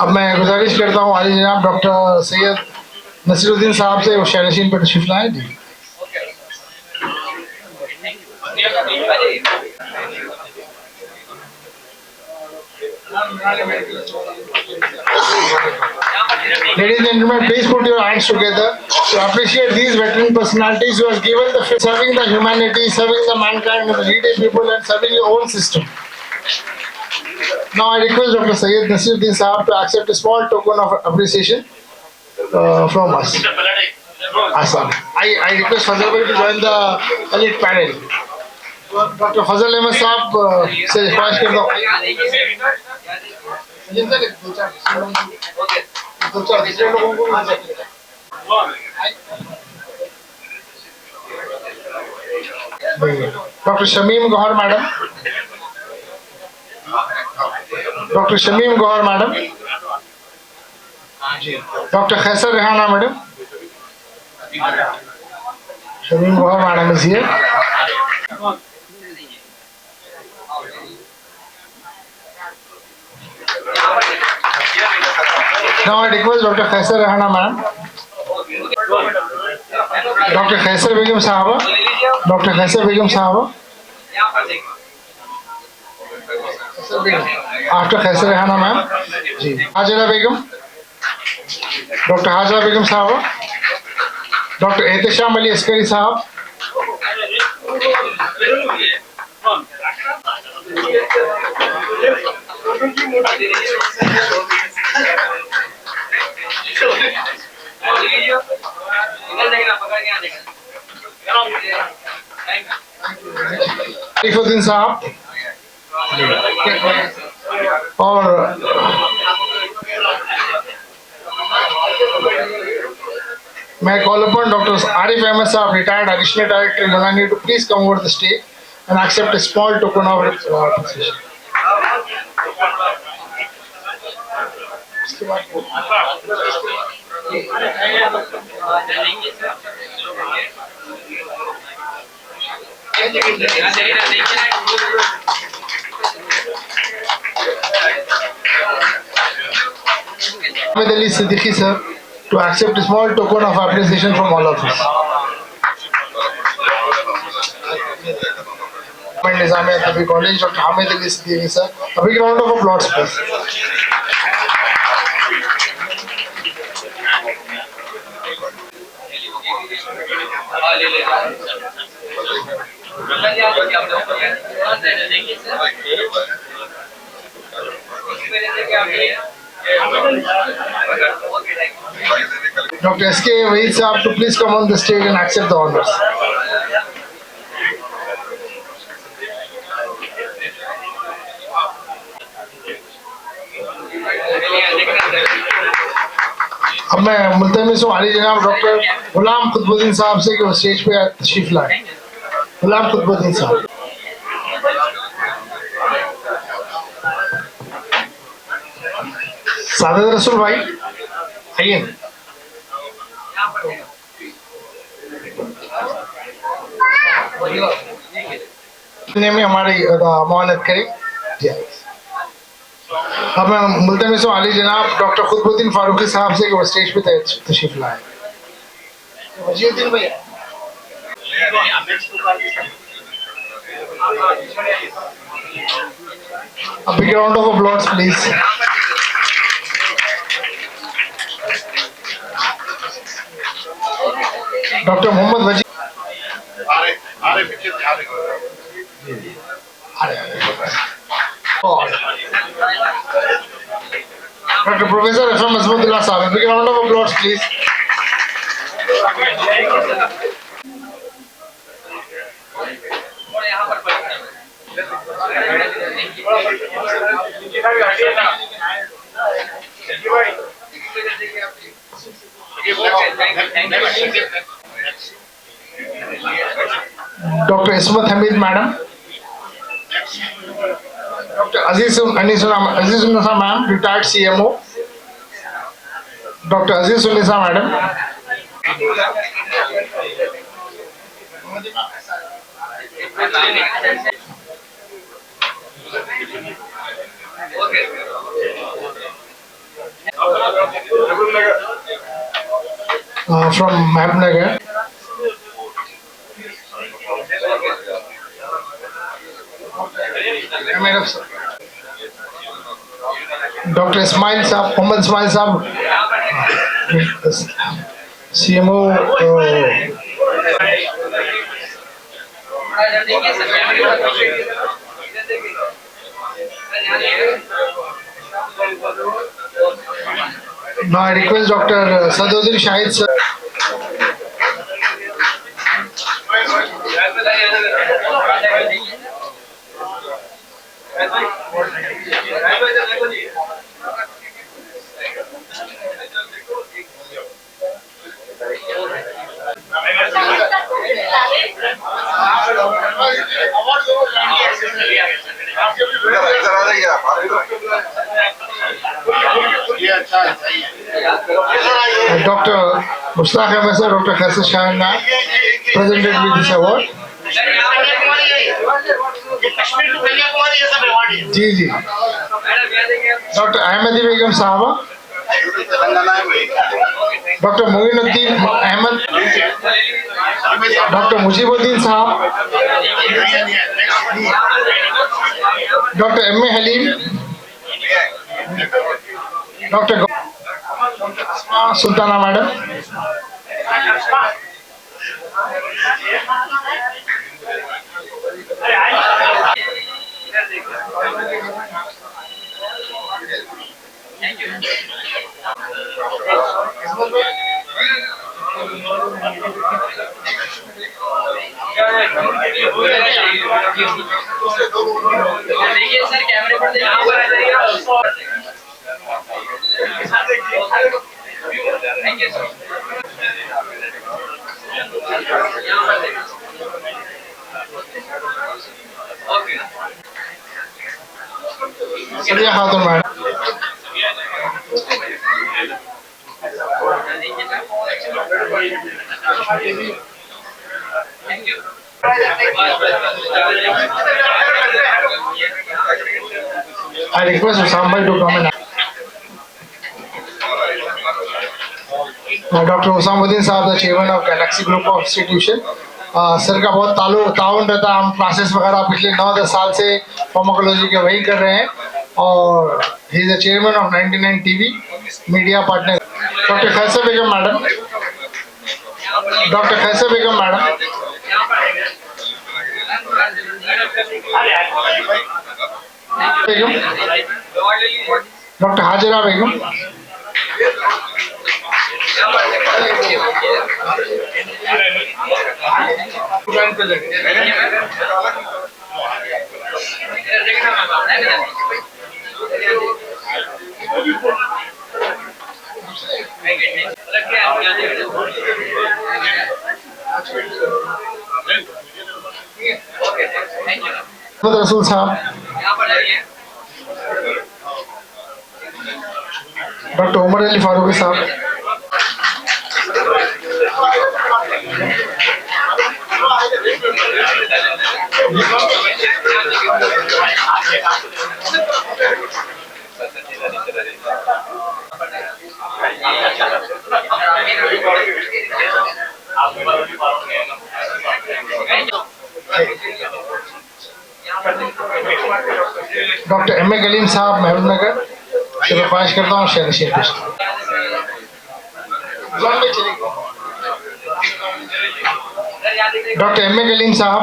अब मैं गुजारिश करता हूँ आली जनाब doctor Syed Naseeruddin साहब से वो शायरीन पर तशरीफ लाए जी. Ladies and gentlemen, please put your hands together to appreciate these veteran personalities who have given the serving the humanity, serving the mankind, the needy people, and serving your own system. Now I request Dr. Syed Nasiruddin Sahab to accept a small token of appreciation from us. Awesome. I request Fazal Bhai to join the elite panel. Dr. Fazal Ahmed Sahab से request करता हूँ. Dr. Shamim Gohar Madam. Dr. Shamim Gohar Madam. Dr. Khaisar Rehana Madam. Shamim Gohar Madam is here. Now I request Dr. Khaisar Rehana Madam. Dr. Khaisar Begum Sahaba. Dr. Khaisar Begum Sahaba. After Khaisar Rehana ma'am. Hajara Begum. Dr. Hajara Begum Sahaba. Dr. Ehtisham Ali Askari Sahab. Arifuddin Sahab. और मैं call upon Dr. Arif Ahmed Sahab, retired additional director Unani, to please come over the stage and accept a small token of appreciation. Ahmed Ali Siddiqui sir to accept a small token of appreciation from all of us. Nizamiya Tabi College, Dr. Ahmed Ali Siddiqui sir. A big round of applause please. Dr. S.K. Wahid Saab to please come on the stage and accept the honors. अब मैं मुल्तमिस हूँ अली जनाब doctor गुलाम कुतुबुद्दीन साहब से कि वो stage पे तशरीफ लाए. गुलाम कुतुबुद्दीन साहब. सादत रसूल भाई आइए ना. में हमारी मानत करें. अब मैं मुल्तमिस हूँ अली जनाब डॉक्टर खुतबुद्दीन फारूकी साहब से कि वो स्टेज पे तशरीफ लाए. वजीउद्दीन भैया. A big round of applause, please. Dr. Mohammad Wajid. Dr. Professor F.M. Azmatullah Sahib. A big round of applause, please. Dr. Ismat Hamid, madam. Dr. Aziz Unnisa, ma'am, retired CMO. Dr. Aziz Unnisa, madam. From Mahabnagar. Dr. Ismail Saab, Mohammad Ismail Saab, CMO. Now I request Dr. Saduddin Shahid sir. Dr. Mushtaq Ahmed sir, Dr. Khaisar Shahin Naik presented with this award. जी जी. Dr. Ahmadi Begum Sahaba. Dr. Muinuddin Ahmed. Dr. Mujibuddin Sahab. Dr. M.A. Halim. Dr. Sultana madam. देखिए sir कैमरे पर यहाँ पर आ जाइएगा. Thank you sir. Okay. Sadia Khatun madam. Thank you. I request Usam bhai to come and Dr. Usamuddin Saab, the chairman of Galaxy Group of Institution. Sir का बहुत ताउन रहता है. हम क्लासेस वगैरह पिछले 9-10 साल से फार्माकोलॉजी के वही कर रहे हैं और he is the chairman of 99 TV media partner. Doctor Khaisar Begum madam. Dr. Kaisa Begum, madam. Begum. Dr. Hajira Begum. Muhammad Rasul Sahab. Dr. Umar Ali Faruqi Sahab. Doctor M A Kaleem साहब महबूबनगर से मैं ख्वाहिश करता हूँ शेर शेर पेश डॉक्टर एम ए कलीम साहब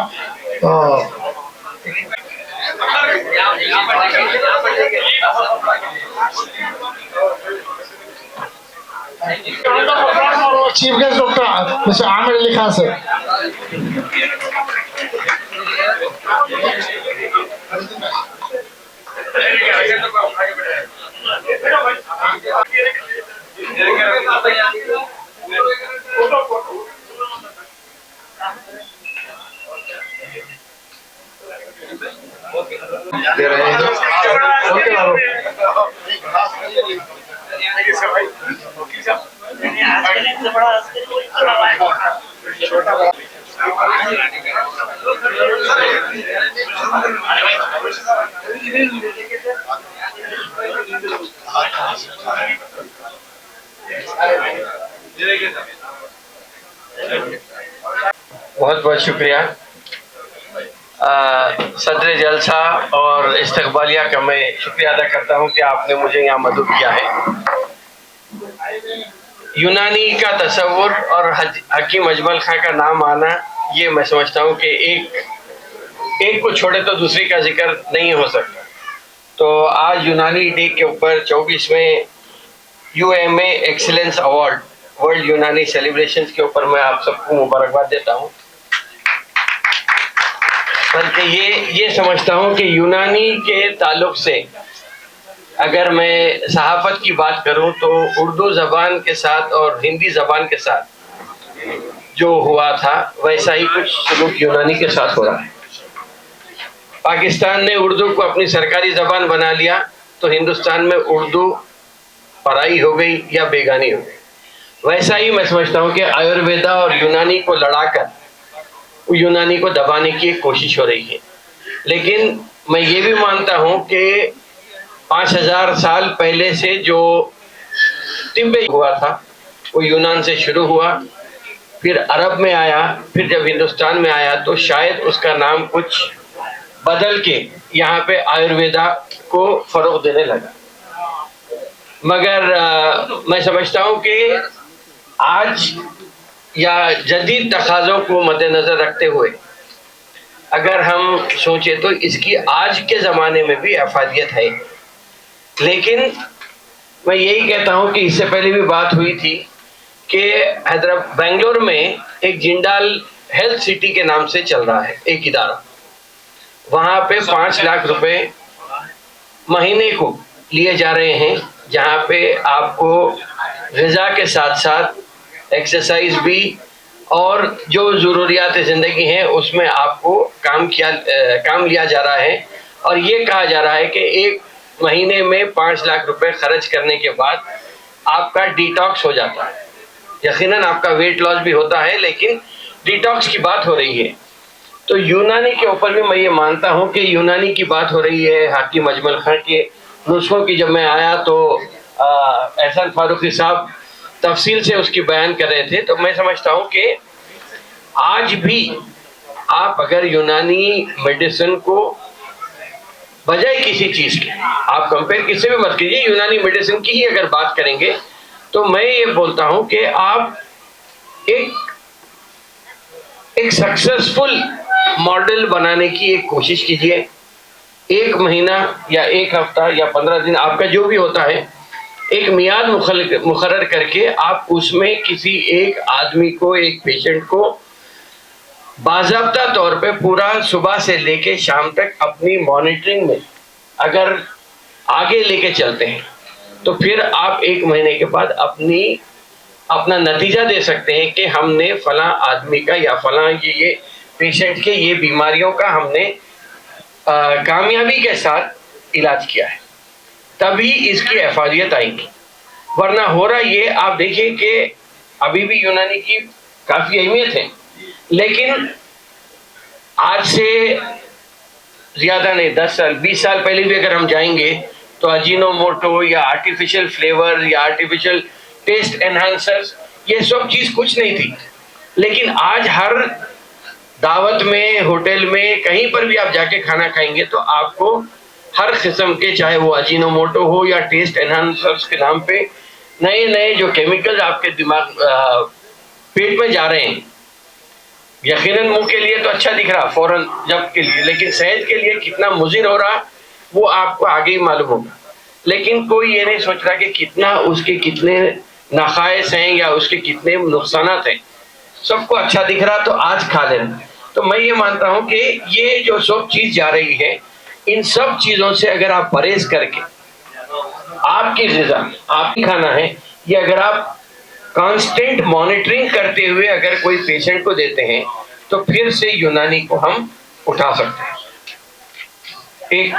chief guest doctor mister Aamir Ali Khan sir दे रहे हैं बहुत बहुत शुक्रिया सदर जलसा और इस्तकबालिया का मैं शुक्रिया अदा करता हूँ कि आपने मुझे यहाँ मदद किया है। यूनानी का तसव्वुर और हकीम अजमल खां का नाम आना, ये मैं समझता हूँ कि एक को छोड़े तो दूसरी का जिक्र नहीं हो सकता। तो आज यूनानी डे के ऊपर 24वें UMA एक्सीलेंस अवार्ड वर्ल्ड यूनानी सेलिब्रेशंस के ऊपर मैं आप सबको मुबारकबाद देता हूँ। बल्कि ये समझता हूँ कि यूनानी के ताल्लुक से अगर मैं सहाफ़त की बात करूँ तो उर्दू ज़बान के साथ और हिंदी ज़बान के साथ जो हुआ था वैसा ही कुछ सलूक यूनानी के साथ हो रहा है। पाकिस्तान ने उर्दू को अपनी सरकारी ज़बान बना लिया तो हिंदुस्तान में उर्दू पराई हो गई या बेगानी हो गई। वैसा ही मैं समझता हूँ कि आयुर्वेदा और यूनानी को लड़ाकर यूनानी को दबाने की एक कोशिश हो रही है। लेकिन मैं ये भी मानता हूँ कि 5000 साल पहले से जो तिब्बे हुआ था वो यूनान से शुरू हुआ, फिर अरब में आया, फिर जब हिंदुस्तान में आया तो शायद उसका नाम कुछ बदल के यहाँ पे आयुर्वेदा को फरोग देने लगा। मगर मैं समझता हूँ कि आज या जदीद तकाज़ों को मद्देनज़र रखते हुए अगर हम सोचें तो इसकी आज के ज़माने में भी अफादियत है। लेकिन मैं यही कहता हूँ कि इससे पहले भी बात हुई थी कि बेंगलोर में एक जिंदाल हेल्थ सिटी के नाम से चल रहा है एक इदारा। वहाँ पे 5 लाख रुपए महीने को लिए जा रहे हैं, जहाँ पे आपको ग़िज़ा के साथ साथ एक्सरसाइज भी और जो ज़रूरियात ज़िंदगी हैं उसमें आपको काम लिया जा रहा है। और ये कहा जा रहा है कि एक महीने में 5 लाख रुपए खर्च करने के बाद आपका डिटॉक्स हो जाता है। यकीनन आपका वेट लॉस भी होता है, लेकिन डिटॉक्स की बात हो रही है। तो यूनानी के ऊपर भी मैं ये मानता हूँ कि यूनानी की बात हो रही है। हाकिम अजमल खां के नुस्खों की जब मैं आया तो एहसान फारूकी साहब तफसील से उसकी बयान कर रहे थे। तो मैं समझता हूँ कि आज भी आप अगर यूनानी मेडिसिन को बजाय किसी चीज़ के आप कंपेयर किसी भी मत कीजिए, यूनानी मेडिसिन की ही अगर बात करेंगे तो मैं ये बोलता हूँ कि आप एक एक सक्सेसफुल मॉडल बनाने की एक कोशिश कीजिए। 1 महीना या 1 हफ्ता या 15 दिन, आपका जो भी होता है, एक मियाद मुकर्रर करके आप उसमें किसी एक आदमी को, एक पेशेंट को बाज़ाब्ता तौर पे पूरा सुबह से लेके शाम तक अपनी मॉनिटरिंग में अगर आगे लेके चलते हैं तो फिर आप 1 महीने के बाद अपना नतीजा दे सकते हैं कि हमने फला आदमी का या फला ये पेशेंट के ये बीमारियों का हमने कामयाबी के साथ इलाज किया है, तभी इसकी एफादियत आएगी। वरना हो रहा ये, आप देखिए कि अभी भी यूनानी की काफ़ी अहमियत है, लेकिन आज से ज़्यादा नहीं, 10 साल 20 साल पहले भी अगर हम जाएंगे तो अजीनोमोटो या आर्टिफिशियल फ्लेवर या आर्टिफिशियल टेस्ट एनहांसर्स, ये सब चीज़ कुछ नहीं थी। लेकिन आज हर दावत में, होटल में, कहीं पर भी आप जाके खाना खाएंगे तो आपको हर किस्म के, चाहे वो अजीनोमोटो हो या टेस्ट एनहांसर्स के नाम पे नए नए जो केमिकल्स आपके दिमाग पेट में जा रहे हैं, यकीनन मुंह के लिए तो अच्छा दिख रहा फौरन जब के लिए, लेकिन सेहत के लिए कितना मुज़िर हो रहा वो आपको आगे ही मालूम होगा। लेकिन कोई ये नहीं सोच रहा कि कितना उसके कितने नक़ाइस हैं या उसके कितने नुकसानात हैं। सबको अच्छा दिख रहा तो आज खा लेना। तो मैं ये मानता हूँ कि ये जो सब चीज़ जा रही है, इन सब चीज़ों से अगर आप परहेज करके आपकी ग़िज़ा, आपकी खाना है, ये अगर आप कांस्टेंट मॉनिटरिंग करते हुए अगर कोई पेशेंट को देते हैं तो फिर से यूनानी को हम उठा सकते हैं।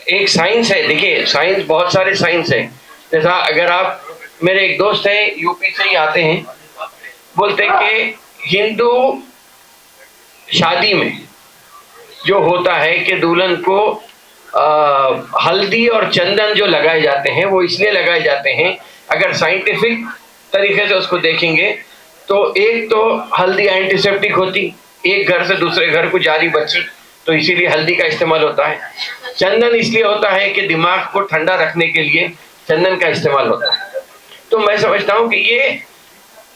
एक साइंस है, देखिए साइंस, बहुत सारे साइंस है। जैसा अगर आप, मेरे एक दोस्त हैं यूपी से ही आते हैं, बोलते हैं कि हिंदू शादी में जो होता है कि दुल्हन को हल्दी और चंदन जो लगाए जाते हैं वो इसलिए लगाए जाते हैं, अगर साइंटिफिक तरीके से उसको देखेंगे तो एक तो हल्दी एंटीसेप्टिक होती, एक घर से दूसरे घर को जारी बच्ची, तो इसीलिए हल्दी का इस्तेमाल होता है। चंदन इसलिए होता है कि दिमाग को ठंडा रखने के लिए चंदन का इस्तेमाल होता है। तो मैं समझता हूँ कि ये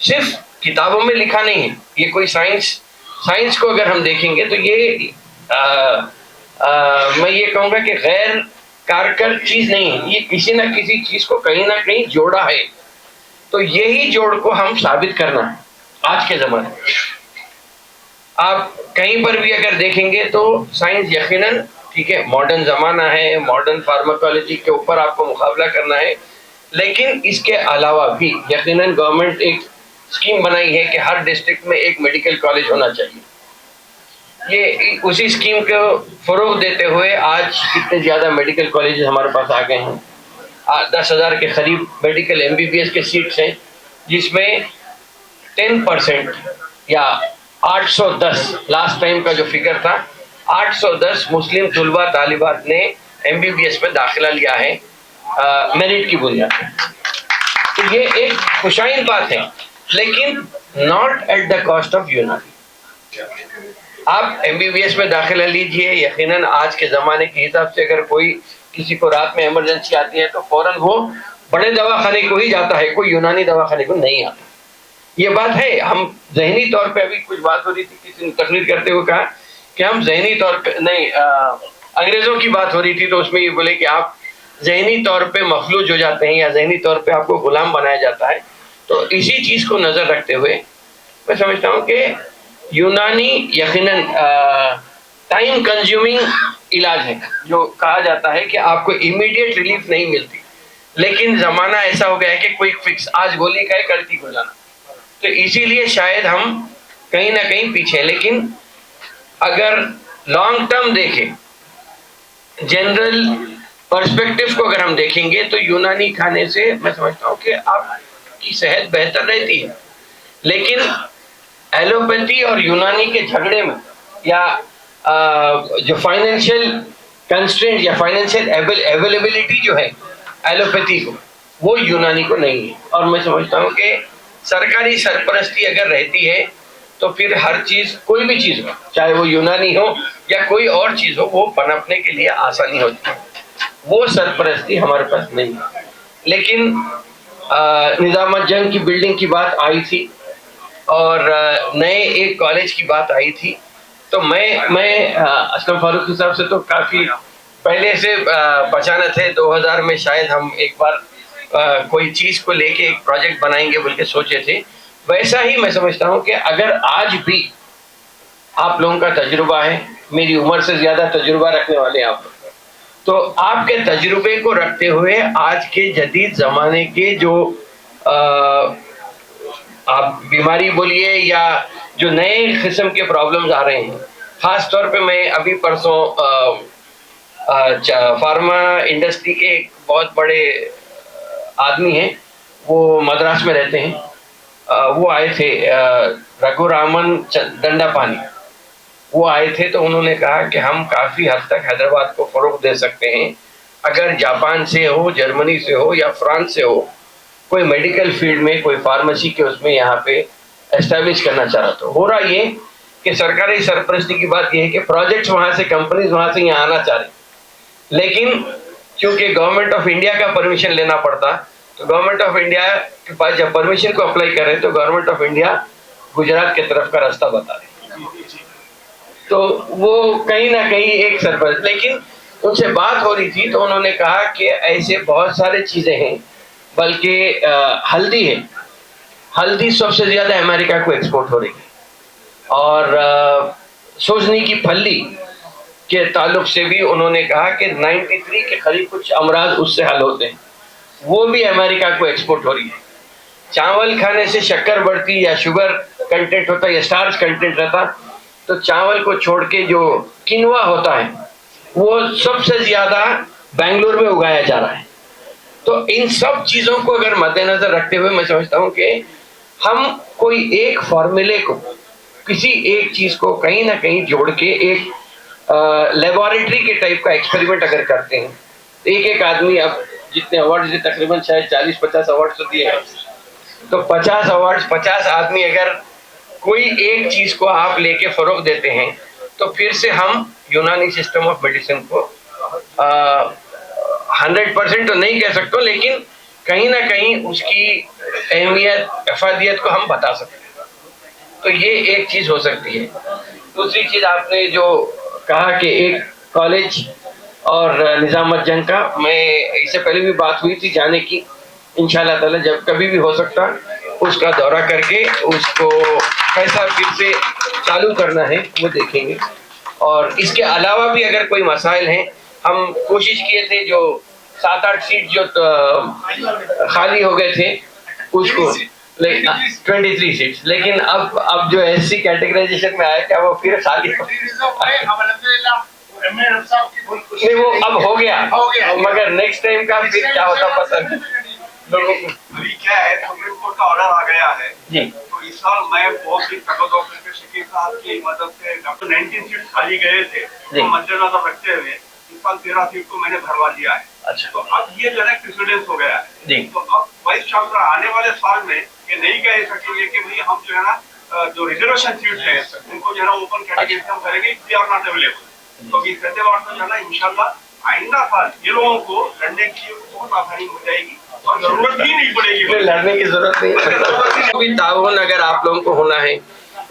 सिर्फ किताबों में लिखा नहीं है, ये कोई साइंस को अगर हम देखेंगे तो ये मैं ये कहूँगा कि गैर कारगर चीज़ नहीं है, ये किसी ना किसी चीज़ को कहीं ना कहीं जोड़ा है। तो यही जोड़ को हम साबित करना है आज के ज़माने में। आप कहीं पर भी अगर देखेंगे तो साइंस यकीनन, ठीक है, मॉडर्न ज़माना है, मॉडर्न फार्माकोलॉजी के ऊपर आपको मुकाबला करना है, लेकिन इसके अलावा भी यकीनन गवर्नमेंट एक स्कीम बनाई है कि हर डिस्ट्रिक्ट में एक मेडिकल कॉलेज होना चाहिए। ये उसी स्कीम को फ़रोग़ देते हुए आज कितने ज़्यादा मेडिकल कॉलेज हमारे पास आ गए हैं। 10,000 के करीब मेडिकल MBBS के सीट्स हैं, जिसमें 10% या 810, लास्ट टाइम का जो फिगर था 810 मुस्लिम तलबा तालिबात ने MBBS में दाखिला लिया है मेरिट की बुनियाद पर। तो ये एक खुशाइन बात है, लेकिन not at the cost of यूनानी। आप MBBS में दाखिला लीजिए, यकीनन आज के ज़माने के हिसाब से अगर कोई किसी को रात में इमरजेंसी आती है तो फौरन वो बड़े दवाखाने को ही जाता है, कोई यूनानी दवाखाने को नहीं आता। ये बात है। हम जहनी तौर पे, अभी कुछ बात हो रही थी, किसी ने तकरीर करते हुए कहा कि हम जहनी तौर पे नहीं, अंग्रेज़ों की बात हो रही थी तो उसमें ये बोले कि आप जहनी तौर पे मखलूज हो जाते हैं या जहनी तौर पे आपको गुलाम बनाया जाता है। तो इसी चीज़ को नज़र रखते हुए मैं समझता हूँ कि यूनानी यकीनन टाइम कंज्यूमिंग इलाज है, जो कहा जाता है कि आपको इमीडिएट रिलीफ नहीं मिलती, लेकिन ज़माना ऐसा हो गया है कि क्विक फिक्स, आज गोली का है कल ठीक हो जाना। तो इसीलिए शायद हम कहीं ना कहीं पीछे। लेकिन अगर लॉन्ग टर्म देखें, जनरल पर्सपेक्टिव को अगर हम देखेंगे तो यूनानी खाने से मैं समझता हूँ कि आपकी सेहत बेहतर रहती है। लेकिन एलोपैथी और यूनानी के झगड़े में या जो फाइनेंशियल कंस्ट्रेंट या फाइनेंशियल अवेलेबिलिटी जो है एलोपैथी को, वो यूनानी को नहीं है। और मैं समझता हूँ कि सरकारी सरपरस्ती अगर रहती है तो फिर हर चीज़, कोई भी चीज़ हो, चाहे वो यूनानी हो या कोई और चीज़ हो, वो पनपने के लिए आसानी होती है। वो सरपरस्ती हमारे पास नहीं है। लेकिन निज़ाम जंग की बिल्डिंग की बात आई थी اور نئے ایک کالج کی بات آئی تھی تو میں اسلم فاروقی صاحب سے تو کافی پہلے سے پہچانا تھے. 2000 میں شاید ہم ایک بار کوئی چیز کو لے کے ایک پروجیکٹ بنائیں گے بول کے سوچے تھے. ویسا ہی میں سمجھتا ہوں کہ اگر آج بھی آپ لوگوں کا تجربہ ہے, میری عمر سے زیادہ تجربہ رکھنے والے آپ لوگ, تو آپ کے تجربے کو رکھتے ہوئے آج کے جدید زمانے کے جو آپ بیماری بولیے یا جو نئے قسم کے پرابلمز آ رہے ہیں, خاص طور پہ میں ابھی پرسوں فارما انڈسٹری کے ایک بہت بڑے آدمی ہیں, وہ مدراس میں رہتے ہیں, وہ آئے تھے رگھو رامن ڈنڈا پانی, وہ آئے تھے تو انہوں نے کہا کہ ہم کافی حد تک حیدرآباد کو فروغ دے سکتے ہیں اگر جاپان سے ہو, جرمنی سے ہو یا فرانس سے ہو, کوئی میڈیکل فیلڈ میں کوئی فارمیسی کے اس میں یہاں پہ اسٹیبلش کرنا چاہ رہا. تو ہو رہا یہ کہ سرکاری سرپرستی کی بات یہ ہے کہ پروجیکٹس وہاں سے, کمپنیز وہاں سے یہاں آنا چاہ رہے ہیں, لیکن کیونکہ گورنمنٹ آف انڈیا کا پرمیشن لینا پڑتا, تو گورنمنٹ آف انڈیا کے پاس جب پرمیشن کو اپلائی کر رہے ہیں تو گورنمنٹ آف انڈیا گجرات کی طرف کا راستہ بتا رہے ہیں. تو وہ کہیں نہ کہیں ایک سرپرست, لیکن ان سے بات ہو رہی تھی تو انہوں نے کہا کہ ایسے بہت سارے چیزیں ہیں, بلکہ ہلدی ہے, ہلدی سب سے زیادہ امریکہ کو ایکسپورٹ ہو رہی ہے, اور سوجنی کی پھلی کے تعلق سے بھی انہوں نے کہا کہ 93 کے قریب کچھ امراض اس سے حل ہوتے ہیں, وہ بھی امریکہ کو ایکسپورٹ ہو رہی ہے. چاول کھانے سے شکر بڑھتی یا شوگر کنٹینٹ ہوتا یا اسٹارچ کنٹینٹ رہتا, تو چاول کو چھوڑ کے جو کنوا ہوتا ہے وہ سب سے زیادہ بنگلور میں اگایا جا رہا ہے. تو ان سب چیزوں کو اگر مد نظر رکھتے ہوئے میں سمجھتا ہوں کہ ہم کوئی ایک فارمولے کو, کسی ایک چیز کو کہیں نہ کہیں جوڑ کے ایک لیبارٹری کے ٹائپ کا ایکسپیریمنٹ اگر کرتے ہیں, ایک آدمی اب جتنے ایوارڈ دیے تقریباً شاید 40-50 ایوارڈ تو دیے ہیں, تو 50 ایوارڈ 50 آدمی اگر کوئی ایک چیز کو آپ لے کے فروغ دیتے ہیں تو پھر سے ہم یونانی سسٹم آف میڈیسن کو 100% تو نہیں کہہ سکتے, لیکن کہیں نہ کہیں اس کی اہمیت افادیت کو ہم بتا سکتے ہیں. تو یہ ایک چیز ہو سکتی ہے. دوسری چیز آپ نے جو کہا کہ ایک کالج اور نظامت جنگ کا, میں اس سے پہلے بھی بات ہوئی تھی جانے کی, انشاءاللہ تعالی جب کبھی بھی ہو سکتا اس کا دورہ کر کے اس کو کیسا پھر سے چالو کرنا ہے وہ دیکھیں گے. اور اس کے علاوہ بھی اگر کوئی مسائل ہیں, ہم کوشش کیے تھے جو 7-8 سیٹ جو خالی ہو گئے تھے اس کو 23 سیٹس, لیکن اب جو ایس سی کیٹیگرائزیشن میں آیا کیا وہ پھر خالی نہیں, وہ اب ہو گیا, مگر نیکسٹ ٹائم کا پھر کیا ہوتا پتہ نہیں لوگوں کو. ابھی کیا ہے سپریم کورٹ کا آرڈر آ گیا ہے جی, تو اس سال میں بہت ہی تقاضا آفس کے شکیل صاحب کی مدد سے 19 سیٹ خالی گئے تھے, تو مد نظر رکھتے ہوئے اس سال 13 سیٹ کو میں نے بھروا دیا ہے. اچھا, تو اب یہ جو ہے پریسیڈنس ہو گیا ہے. جی, تو اب وائس چانسلر آنے والے سال میں یہ نہیں کہہ سکیں گے کہ بھائی ہم جو ہے نا جو ریزرویشن سیٹ ہیں ان کو جو ہے نا اوپن کیٹیگری سے ہم کریں گے, دے آر ناٹ اویلیبل. تو اس اعتبار سے جو ہے نا انشاءاللہ آئندہ سال یہ لوگوں کو لڑنے کی بہت آسانی ہو جائے گی اور ضرورت ہی نہیں پڑے گی, لڑنے کی ضرورت نہیں. کوئی تعاون اگر آپ لوگوں کو ہونا ہے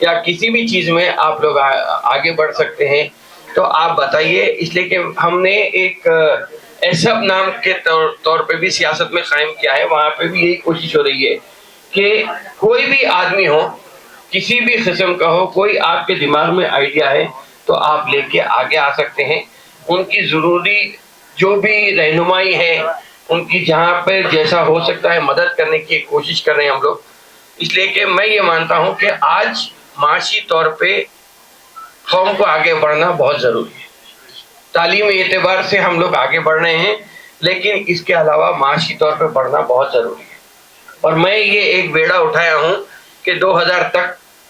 یا کسی بھی چیز میں آپ لوگ آگے بڑھ سکتے ہیں تو آپ بتائیے, اس لیے کہ ہم نے ایک ایسب نام کے طور پہ بھی سیاست میں قائم کیا ہے, وہاں پہ بھی یہی کوشش ہو رہی ہے کہ کوئی بھی آدمی ہو, کسی بھی قسم کا ہو, کوئی آپ کے دماغ میں آئیڈیا ہے تو آپ لے کے آگے آ سکتے ہیں. ان کی ضروری جو بھی رہنمائی ہے, ان کی جہاں پہ جیسا ہو سکتا ہے مدد کرنے کی کوشش کر رہے ہیں ہم لوگ. اس لیے کہ میں یہ مانتا ہوں کہ آج معاشی طور پہ قوم کو آگے بڑھنا بہت ضروری ہے. تعلیمی اعتبار سے ہم لوگ آگے بڑھ رہے ہیں, لیکن اس کے علاوہ معاشی طور پہ بڑھنا بہت ضروری ہے. اور میں یہ ایک بیڑا اٹھایا ہوں کہ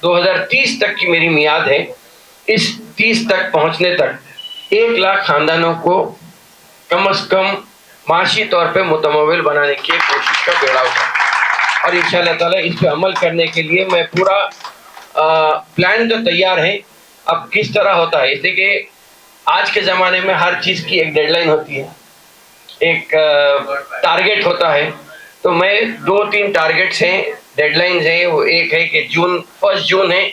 2030 تک کی میری میعاد ہے. اس 30 تک پہنچنے تک 1 لاکھ خاندانوں کو کم از کم معاشی طور پہ متمول بنانے کی کوشش کا بیڑا اٹھایا, اور انشاءاللہ تعالیٰ اس پہ عمل کرنے کے لیے میں پورا پلان جو تیار ہے. اب کس طرح ہوتا ہے, اس لیے کہ آج کے زمانے میں ہر چیز کی ایک ڈیڈ لائن ہوتی ہے, ایک ٹارگیٹ ہوتا ہے. تو میں 2-3 ٹارگیٹس ہیں डेडलाइंस है वो एक है कि 1 जून है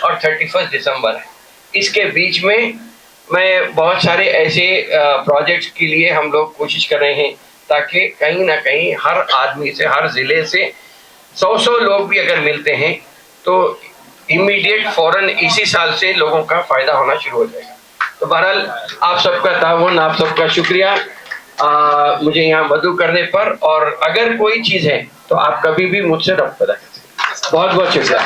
और 31 दिसंबर है। इसके बीच में मैं बहुत सारे ऐसे प्रोजेक्ट्स के लिए हम लोग कोशिश कर रहे हैं ताकि कहीं ना कहीं हर आदमी से, हर ज़िले से 100 लोग भी अगर मिलते हैं तो इमीडिएट फौरन इसी साल से लोगों का फ़ायदा होना शुरू हो जाएगा। तो बहरहाल आप सबका ताउन, आप सबका शुक्रिया मुझे यहाँ मदऊ करने पर, और अगर कोई चीज़ है तो आप कभी भी मुझसे रब्ता कर सकते। बहुत बहुत शुक्रिया।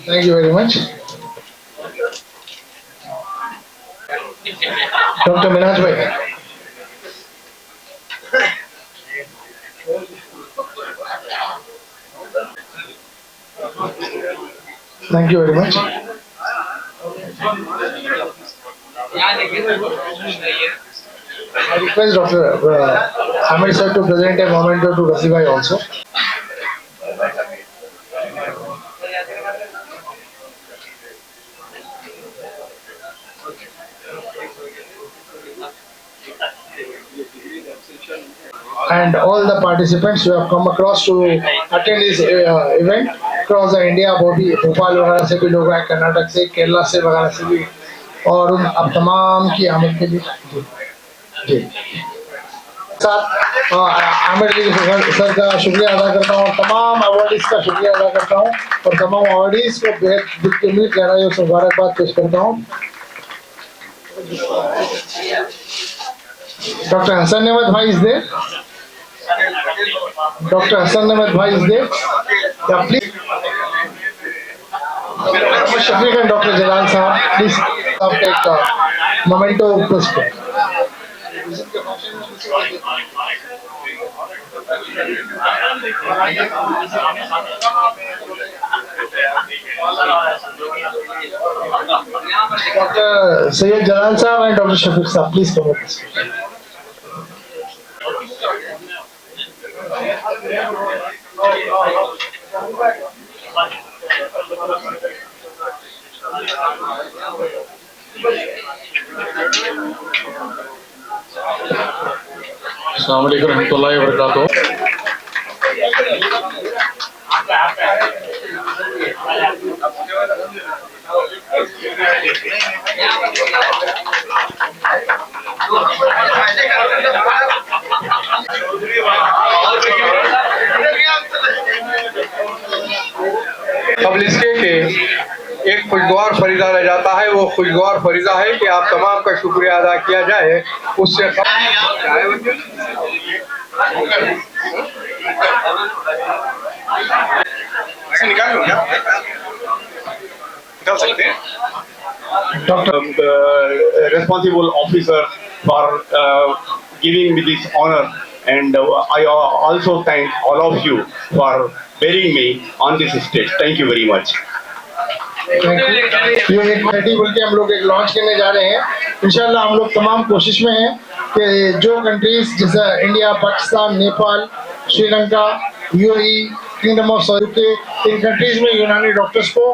Thank you very much. Dr. Minhaj bhai. Thank you very much. I request Dr. Hamid sir to present a memento to Razi bhai also. And all the participants who have come across to attend this event across the India, Bhopal वगैरह से भी लोग आए, कर्नाटक से, केरला से वगैरह से भी, और उन अब तमाम की आमद के लिए जी साथ आमिर जी सर का शुक्रिया अदा करता हूँ, तमाम अवार्डीज का शुक्रिया अदा करता हूँ, और तमाम अवार्डीज को बेहद दिल गहराइयों से मुबारकबाद पेश करता हूँ। डॉक्टर हसन अहमद भाई is there, Dr. Hassan Ahmed Bhai is there. Yeah, please. Shafiq and Dr. Jalal Sahab, please take memento present. Dr. Sayyid Jalal Sahab and Dr. Shafiq Sahab, please come up. अस्सलाम वालेकुम रहमतुल्लाहि व बरकातुहू। قبل اس کے کہ ایک خوشگوار فریضہ رہ جاتا ہے، وہ خوشگوار فریضہ ہے کہ آپ تمام کا شکریہ ادا کیا جائے۔ اس سے نکال لو کیا نکال سکتے ہیں responsible officer for giving me this honor, and I also thank all of you for bearing me on this stage. Thank you very much. ये एक पार्टी बोल के हम लोग एक लॉन्च करने जा रहे हैं। इंशाल्लाह हम लोग तमाम कोशिश में हैं कि जो कंट्रीज जैसे India, Pakistan, Nepal, Sri Lanka, UAE, kingdom of Saudi, in countries में यूनानी डॉक्टर्स को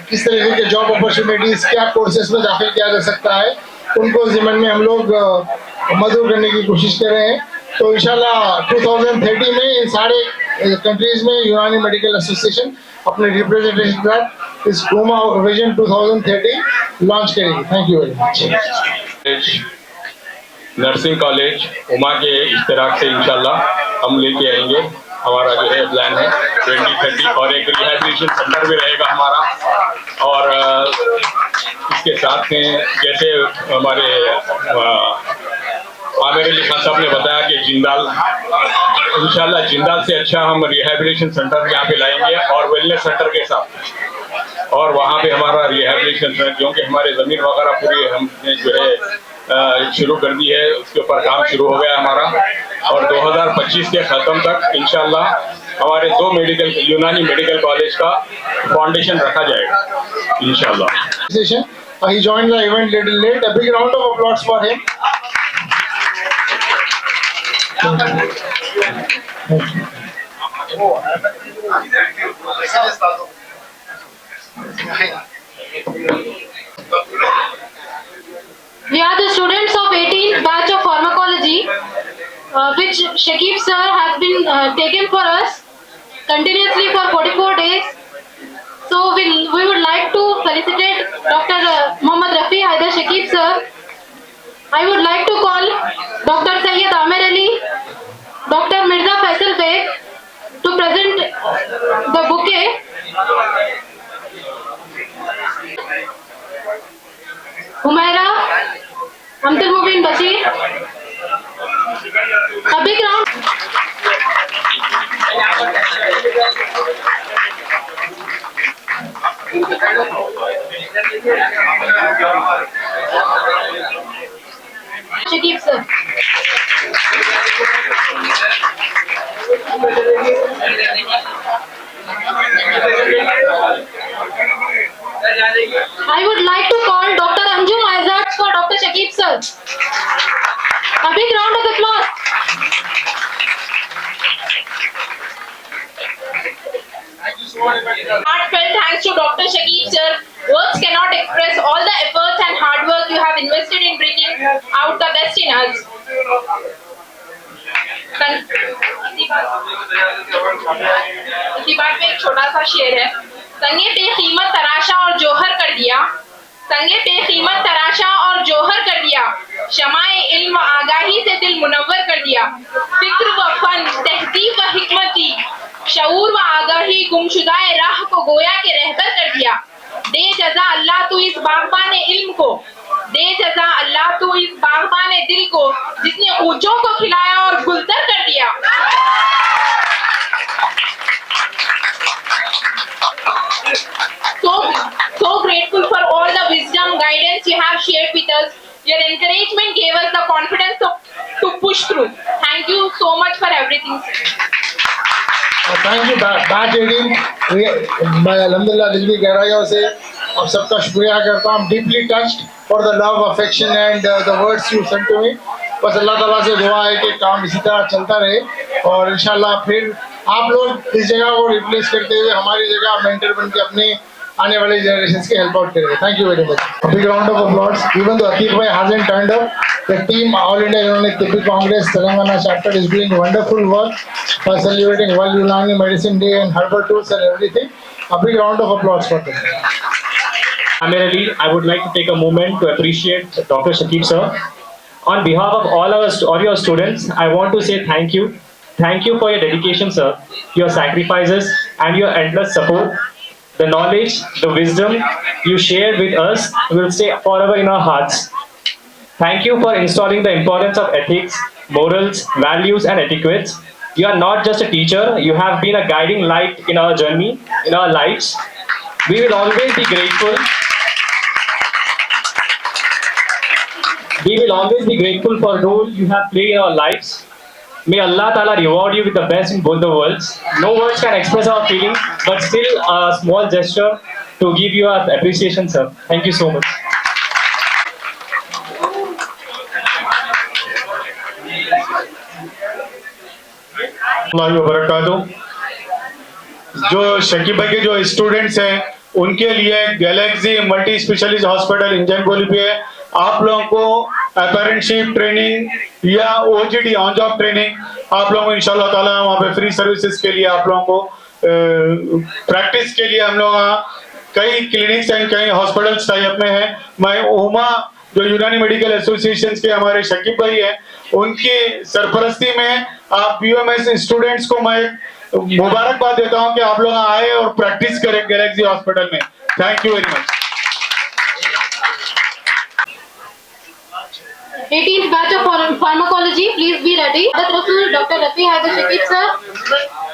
किस तरीके के जॉब अपॉर्चुनिटीज, क्या कोर्सेज में दाखिल किया जा सकता है, उनको ज़िम्मन में हम लोग मदद करने की कोशिश कर रहे हैं। तो इंशाल्लाह 2030 में इन सारे कंट्रीज में यूनानी मेडिकल एसोसिएशन अपने रिप्रेजेंटेशन के साथ इस गोमा विजन 2030 लॉन्च करेगी। Thank you very much. Nursing college Uma के इश्तराक से इंशाल्लाह हम लेके आएंगे। हमारा जो है प्लान है 2030, और एक रिहैबिलिटेशन सेंटर भी रहेगा हमारा। और इसके साथ में जैसे हमारे आमिर अली खान साहब ने बताया कि जिंदाल, इंशाल्लाह जिंदाल से अच्छा हम रिहैबिलिटेशन सेंटर यहाँ पे लाएंगे और वेलनेस सेंटर के साथ, और वहाँ पे हमारा रिहैबिलिटेशन सेंटर, क्योंकि हमारे ज़मीन वगैरह पूरी हमने जो है शुरू कर दी है, उसके ऊपर काम शुरू हो गया हमारा। और 2025 के ख़त्म तक इंशाल्लाह हमारे 2 मेडिकल यूनानी मेडिकल कॉलेज का फाउंडेशन रखा जाएगा इंशाल्लाह। He joined the event little late. A big round of applause for him. We are the which Shakib sir has been taken for us continuously for 44 days. So we would like to felicitate Dr. Mohammad Rafi Haider Shakib sir. I would like to call Dr. Sayyid Amer Ali, Dr. Mirza Faisal Beg to present the bouquet. Humaira, Amtul Mubin Bashir. A big round. Shakib sir. I would like to call Dr. Anjum Aizat for Dr. Shakib sir. A big round of applause. Heartfelt thanks to Dr. Shakib sir. Words cannot express all the efforts and hard work you have invested in bringing out the best in us. इसी बात में एक छोटा सा शेर है. संगे पे कीमत तराशा और जौहर कर दिया. संगे पे कीमत तराशा और जौहर कर दिया. शमाए इल्म आगाही से दिल मुनव्वर कर दिया. फिक्र व फन तहजीब व हिकमत दी. शऊर व आगाही गुमशुदाए राह को गोया के रहबर कर दिया. दे जजा अल्लाह तू इस बागबान इल्म को. दे जजा अल्लाह तू इस बागबान दिल को जिसने ऊंचों को खिलाया और गुलतर कर दिया. So grateful for all the wisdom, guidance you have shared with us. Your encouragement gave us the confidence to push through. Thank you so much for everything. Thank you batch adding. मैं अल्हम्दुलिल्लाह दिल की गहराइयों से आप सबका शुक्रिया करता हूँ. Deeply touched for the love affection and the words you sent to me. बस अल्लाह ताला से दुआ है कि काम इसी तरह चलता रहे और इंशाल्लाह फिर आप लोग इस जगह को रिप्लेस करते हुए हमारी जगह मेंटर बन के अपने आने वाले जनरेशन के हेल्प आउट करेंगे. Thank you very much. Big round of applause. Even though Atiq भाई hasn't turned up, the team All India Unionic Tibbie Congress Telangana chapter is doing wonderful work by celebrating World Unani Medicine Day and herbal tools and everything. A big round of applause for them. Amer Ali, I would like to take a moment to appreciate Dr. Shakib sir. On behalf of all your students, I want to say thank you. Thank you for your dedication, sir, your sacrifices and your endless support. The knowledge, the wisdom you shared with us will stay forever in our hearts. Thank you for installing the importance of ethics, morals, values and etiquettes. You are not just a teacher, you have been a guiding light in our journey, in our lives. We will always be grateful. We will always be grateful for the role you have played in our lives. May Allah Ta'ala reward you with the best in both the worlds. No words can express our feelings, but still a small gesture to give you our appreciation, sir. Thank you so much. जो शकीब भाई के जो students हैं उनके लिए Galaxy multi specialist hospital engine गोली पे आप लोगों को अपेरेंटशिप ट्रेनिंग या ओजीडी ऑन जॉब ट्रेनिंग आप लोगों को इंशाल्लाह ताला वहाँ पे फ्री सर्विसेज के लिए आप लोगों को प्रैक्टिस के लिए हम लोग कई क्लिनिक्स एंड कई हॉस्पिटल्स टाइप में हैं. मैं उमा जो यूनानी मेडिकल एसोसिएशन के हमारे शकीब भाई हैं उनकी सरपरस्ती में आप यूएमएस स्टूडेंट्स को मैं मुबारकबाद देता हूं कि आप लोग आए और प्रैक्टिस करें गैलेक्सी हॉस्पिटल में. Thank you very much. 18th batch of pharmacology, please be ready. Dr. Rafi Haider Shakib sir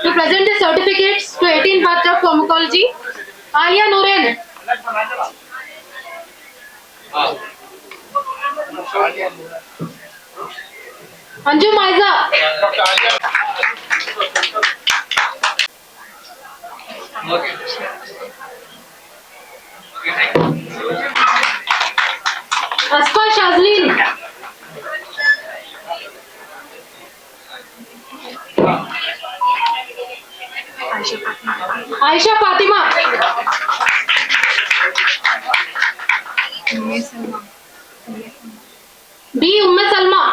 to present his certificates to 18th batch of pharmacology. Alia Nuren. Anjum Aiza. Asfa Shazlin. Aisha Fatima. B. Umme Salma.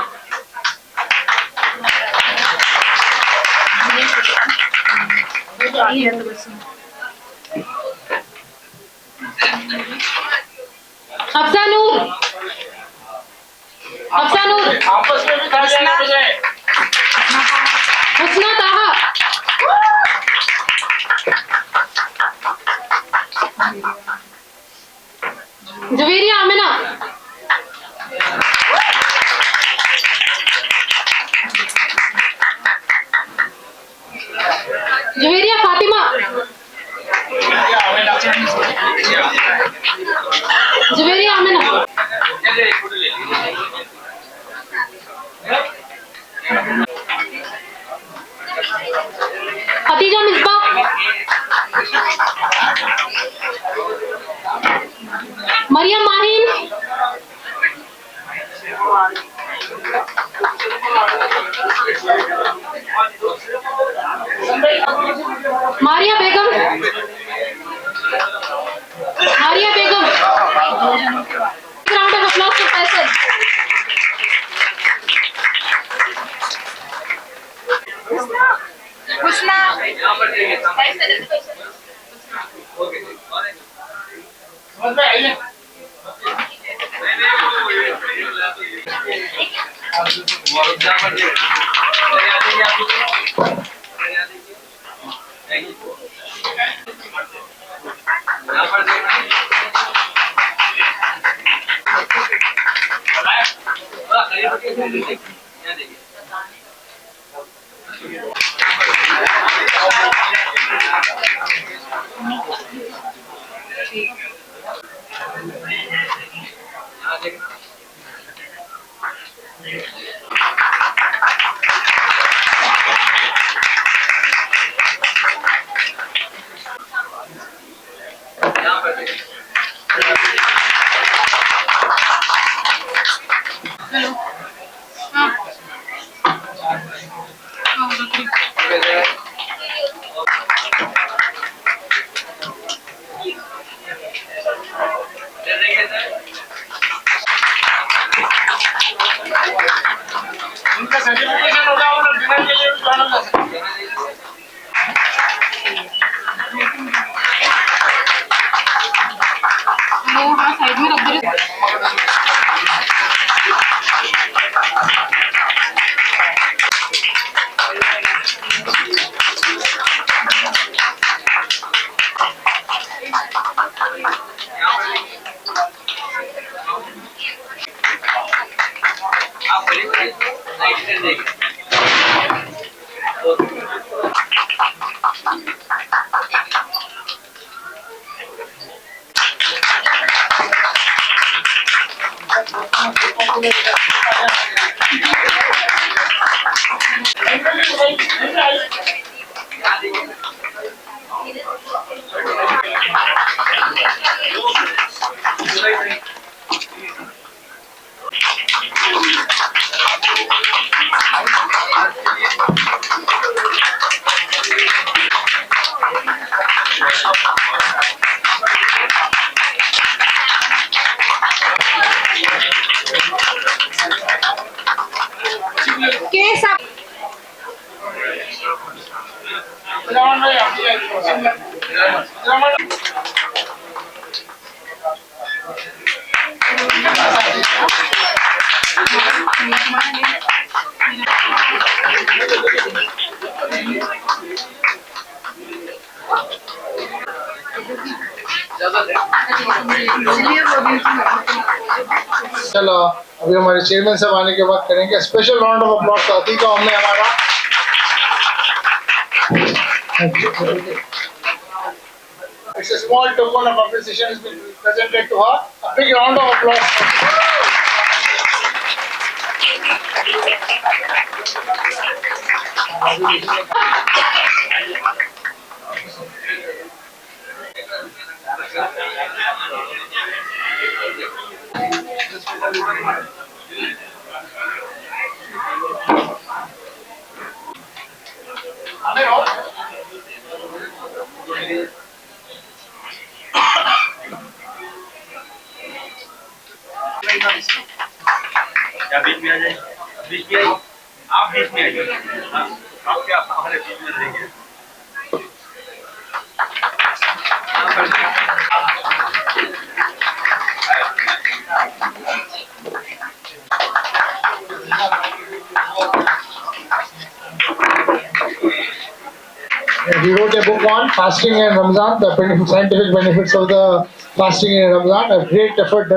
Hafsa Noor, Hafsa Noor, आपस में भी खा जाएगा मुझे। Husna Taha, Javeria Amina, Javeria Fatima, Javeria Amina, Khadija Misba, Mariyam Mahin, Maria Begum, Maria Begum, round of applause to Faisal. Husna, उनका certification होगा वो लोग डिनर के लिए भी जाना जा सकते हैं। हाँ साइड में रख दे। चलो अभी हमारे चेयरमैन साहब आने के बाद करेंगे स्पेशल राउंड ऑफ अप्लॉज साथी का हमने हमारा It's a small token of appreciation has been presented to her. A big round of applause. क्या बीच में आ जाए, बीच में आइए, आप बीच में आइए, आप क्या हमारे बीच में रहेंगे। he wrote a book on fasting and Ramadan, the scientific benefits of the fasting in Ramadan. A great effort